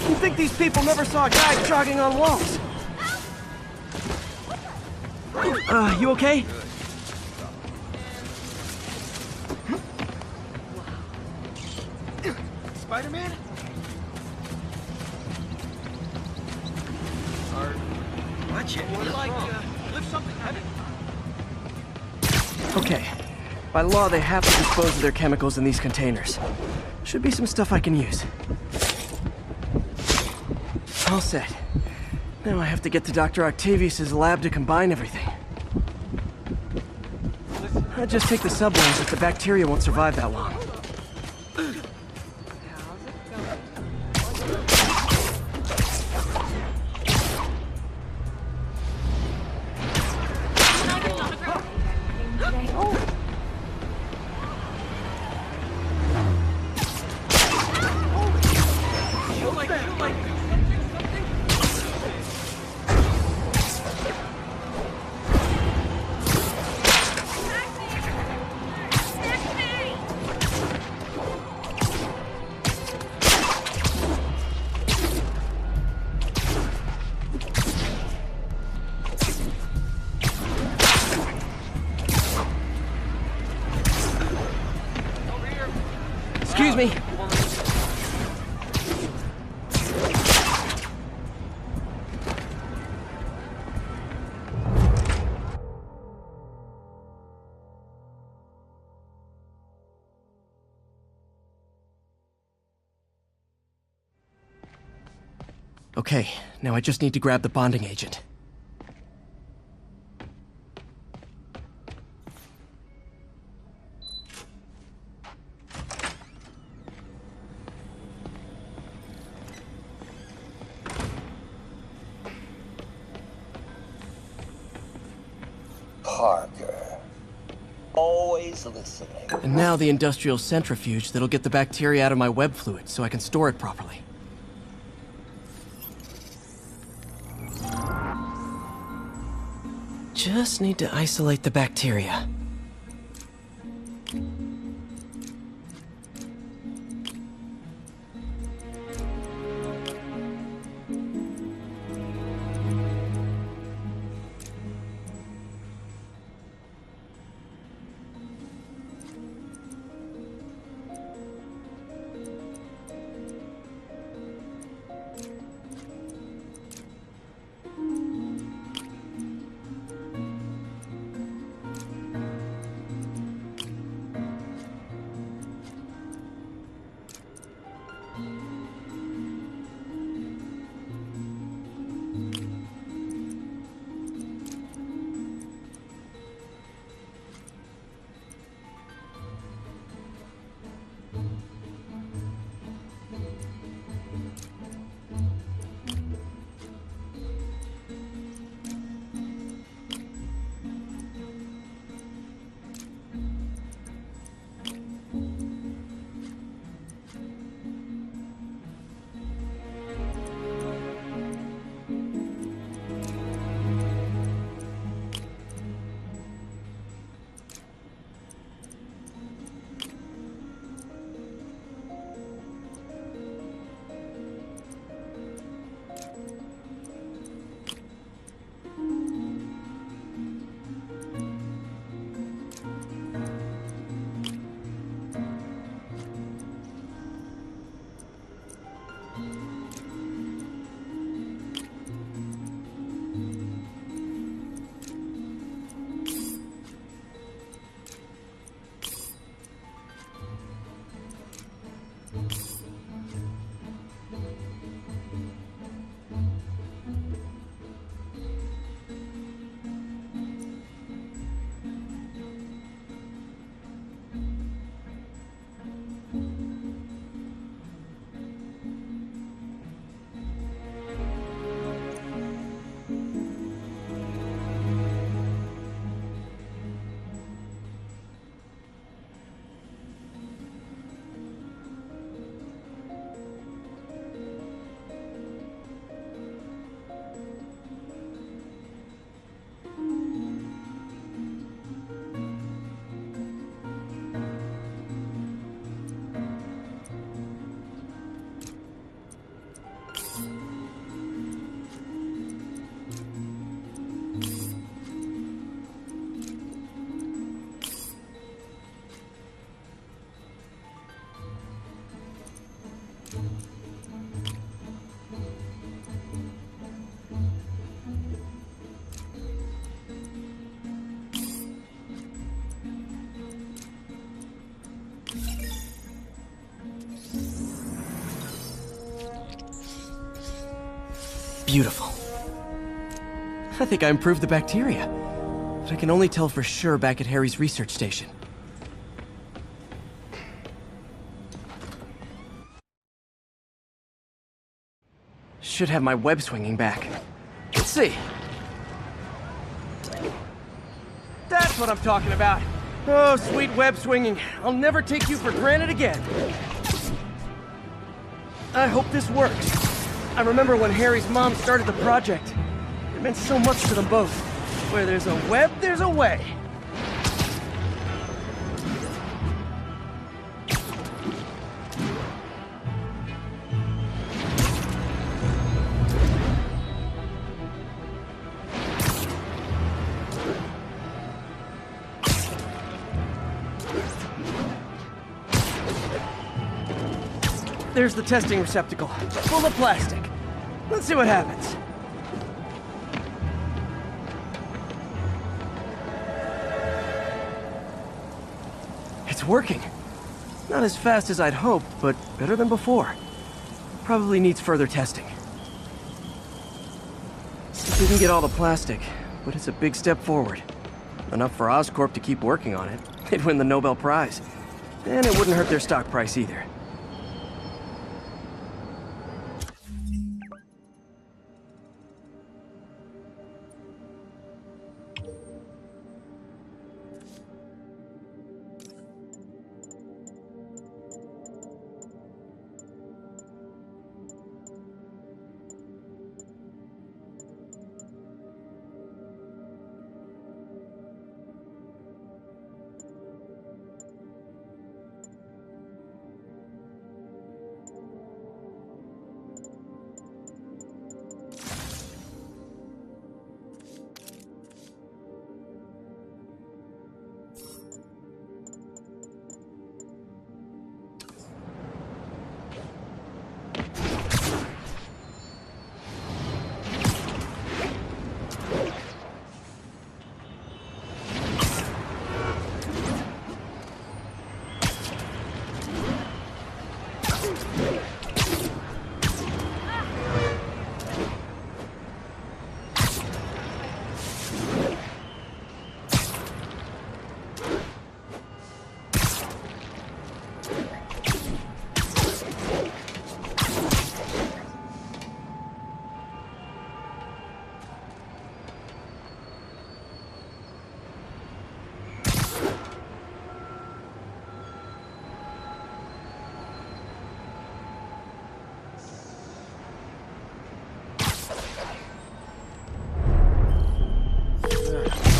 You think these people never saw a guy jogging on walls? You okay? Spider-Man? Watch it. Lift something heavy. Okay. By law, they have to dispose of their chemicals in these containers. Should be some stuff I can use. All set. Now I have to get to Dr. Octavius's lab to combine everything. I'd just take the subways if the bacteria won't survive that long. Excuse me. Okay, now I just need to grab the bonding agent. Parker. Always listening. And now the industrial centrifuge that'll get the bacteria out of my web fluid so I can store it properly. Just need to isolate the bacteria. Beautiful. I think I improved the bacteria, but I can only tell for sure back at Harry's research station. Should have my web swinging back. Let's see. That's what I'm talking about. Oh, sweet web swinging. I'll never take you for granted again. I hope this works. I remember when Harry's mom started the project. It meant so much to them both. Where there's a web, there's a way. There's the testing receptacle, full of plastic. Let's see what happens. It's working. Not as fast as I'd hoped, but better than before. Probably needs further testing. Didn't get all the plastic, but it's a big step forward. Enough for Oscorp to keep working on it. They'd win the Nobel Prize. And it wouldn't hurt their stock price either.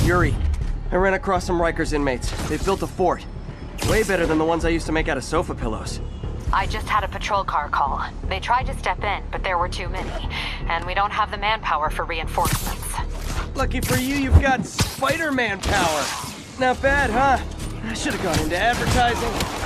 Yuri, I ran across some Rikers inmates. They've built a fort. Way better than the ones I used to make out of sofa pillows. I just had a patrol car call. They tried to step in, but there were too many. And we don't have the manpower for reinforcements. Lucky for you, you've got Spider-Man power. Not bad, huh? I should have gone into advertising.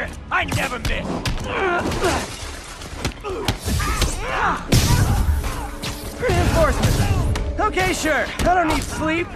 here! I never miss! Reinforcements! Okay, sure. I don't need sleep.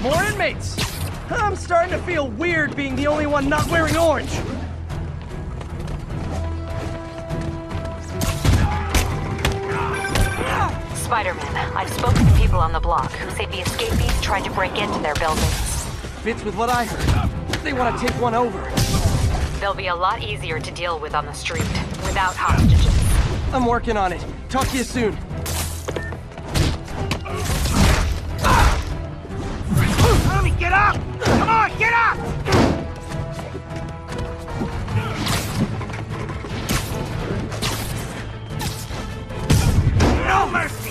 More inmates! I'm starting to feel weird being the only one not wearing orange. Spider-Man, I've spoken to people on the block who say the escapees tried to break into their buildings. Fits with what I heard. They want to take one over. They'll be a lot easier to deal with on the street, without hostages. I'm working on it. Talk to you soon. Tommy, get up! Come on, get up! No mercy!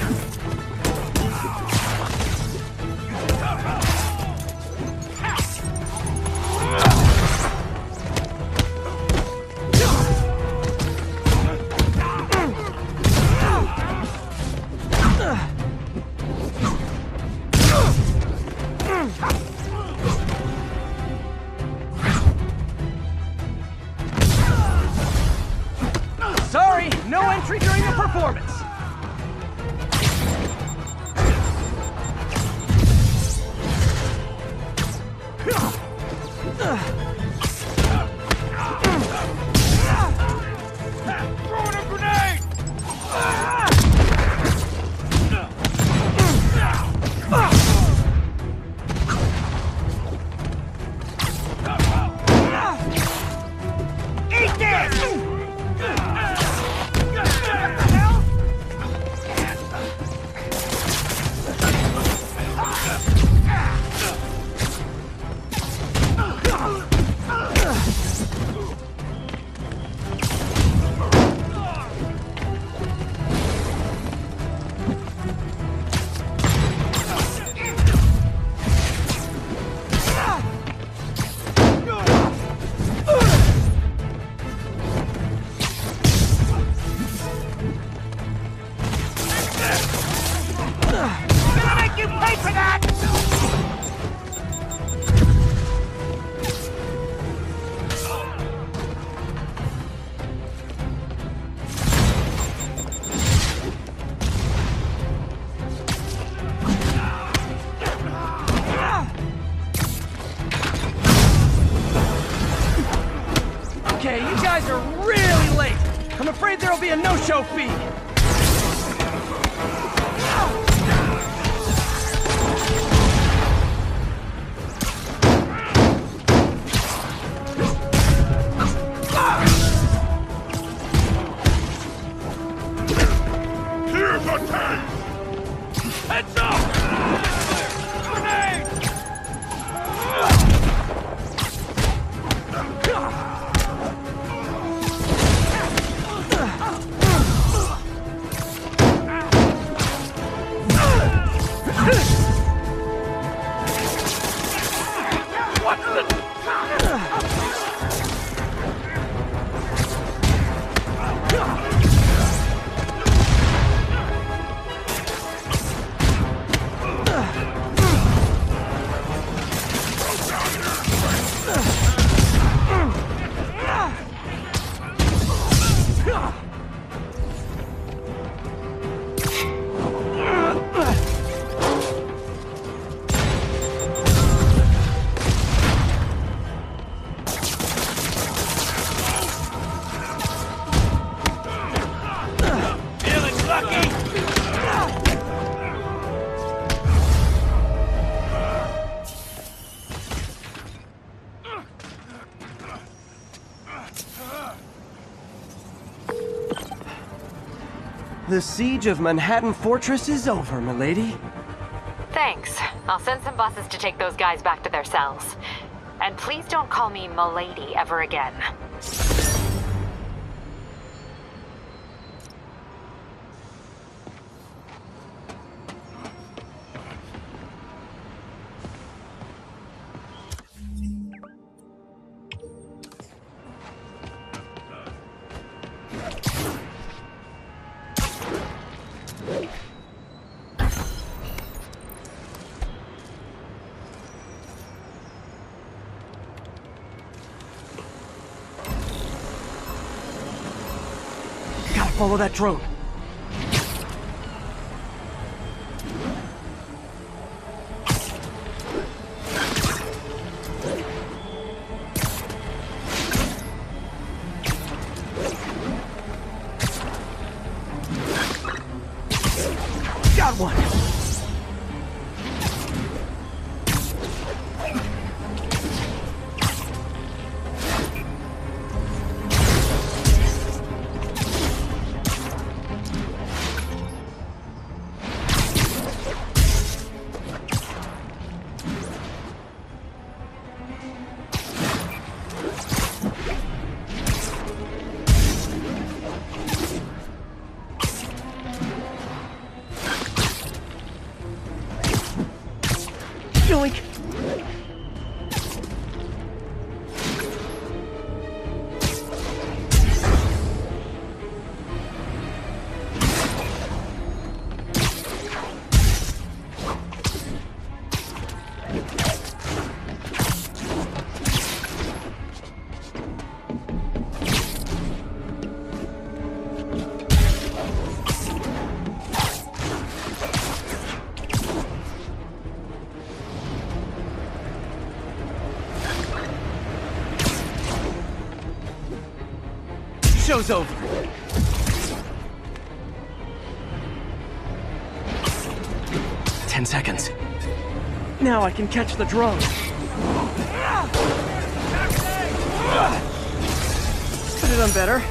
Sorry, no entry during the performance. Throwing a grenade! Eat this! Gonna make you pay for that! Okay, you guys are really late. I'm afraid there'll be a no-show fee. Heads up! Grenade! The siege of Manhattan Fortress is over, milady. Thanks. I'll send some buses to take those guys back to their cells. And please don't call me Milady ever again. Gotta follow that drone. Got one! Yoink! Show's over. Ten seconds. Now I can catch the drone. Could have done better.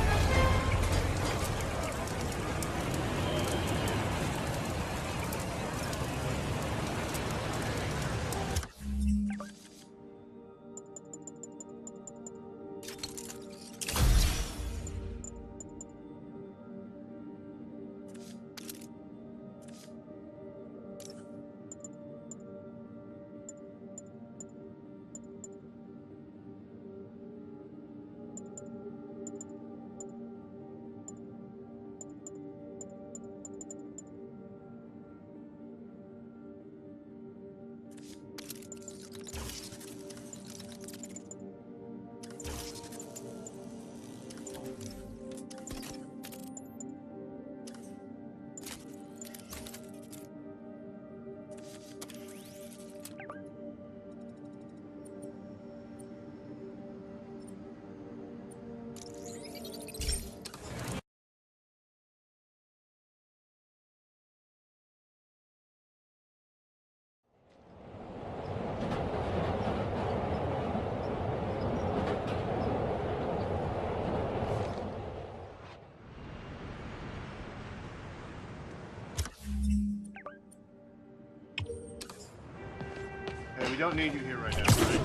Hey, we don't need you here right now, right?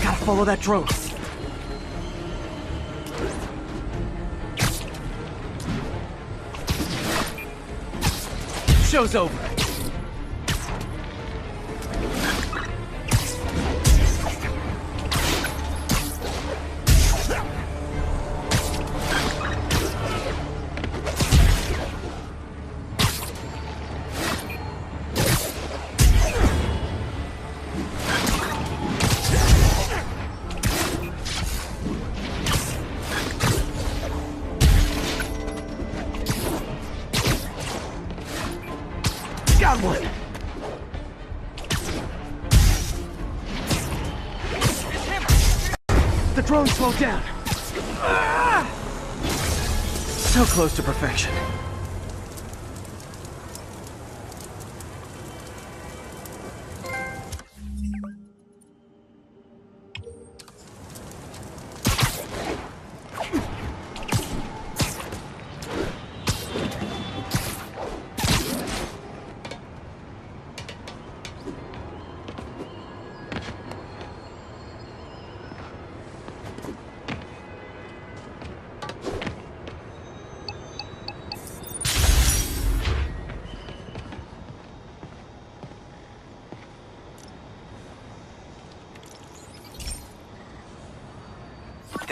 Gotta follow that drone. Show's over. Got one! The drone slowed down! So close to perfection.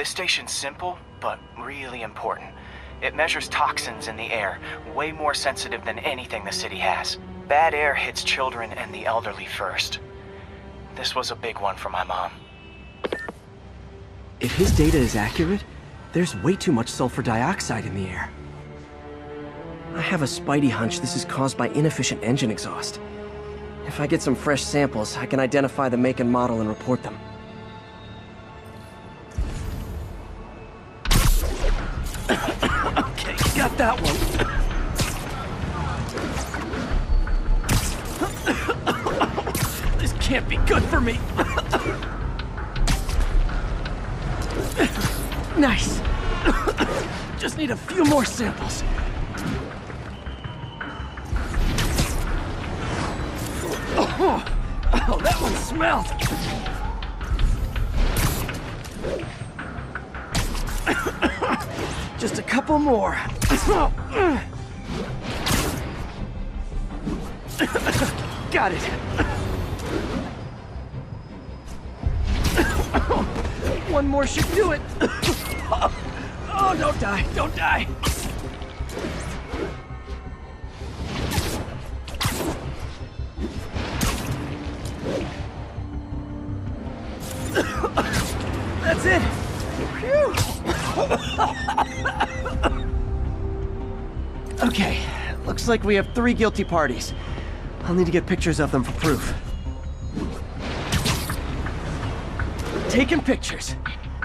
This station's simple, but really important. It measures toxins in the air, way more sensitive than anything the city has. Bad air hits children and the elderly first. This was a big one for my mom. If his data is accurate, there's way too much sulfur dioxide in the air. I have a spidey hunch this is caused by inefficient engine exhaust. If I get some fresh samples, I can identify the make and model and report them. Okay, got that one. This can't be good for me. Nice. Just need a few more samples. Oh, that one smelled. Just a couple more. Got it. One more should do it. Oh, don't die, don't die. That's it. Phew. Okay, looks like we have 3 guilty parties. I'll need to get pictures of them for proof. Taking pictures.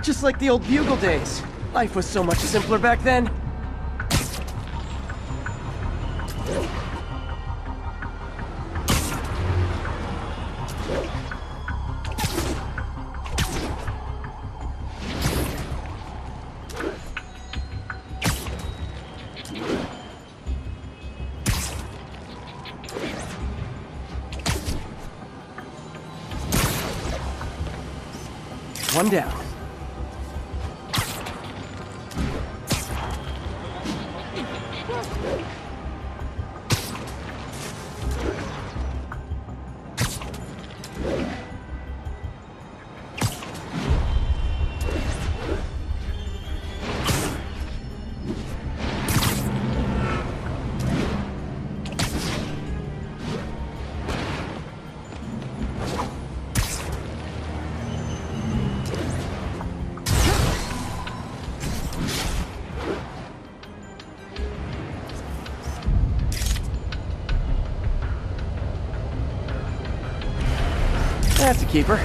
Just like the old Bugle days. Life was so much simpler back then. One down. That's a keeper.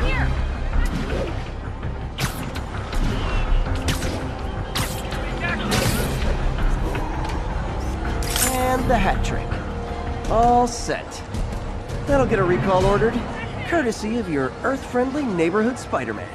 Here. And the hat trick. All set. That'll get a recall ordered, courtesy of your Earth-friendly neighborhood Spider-Man.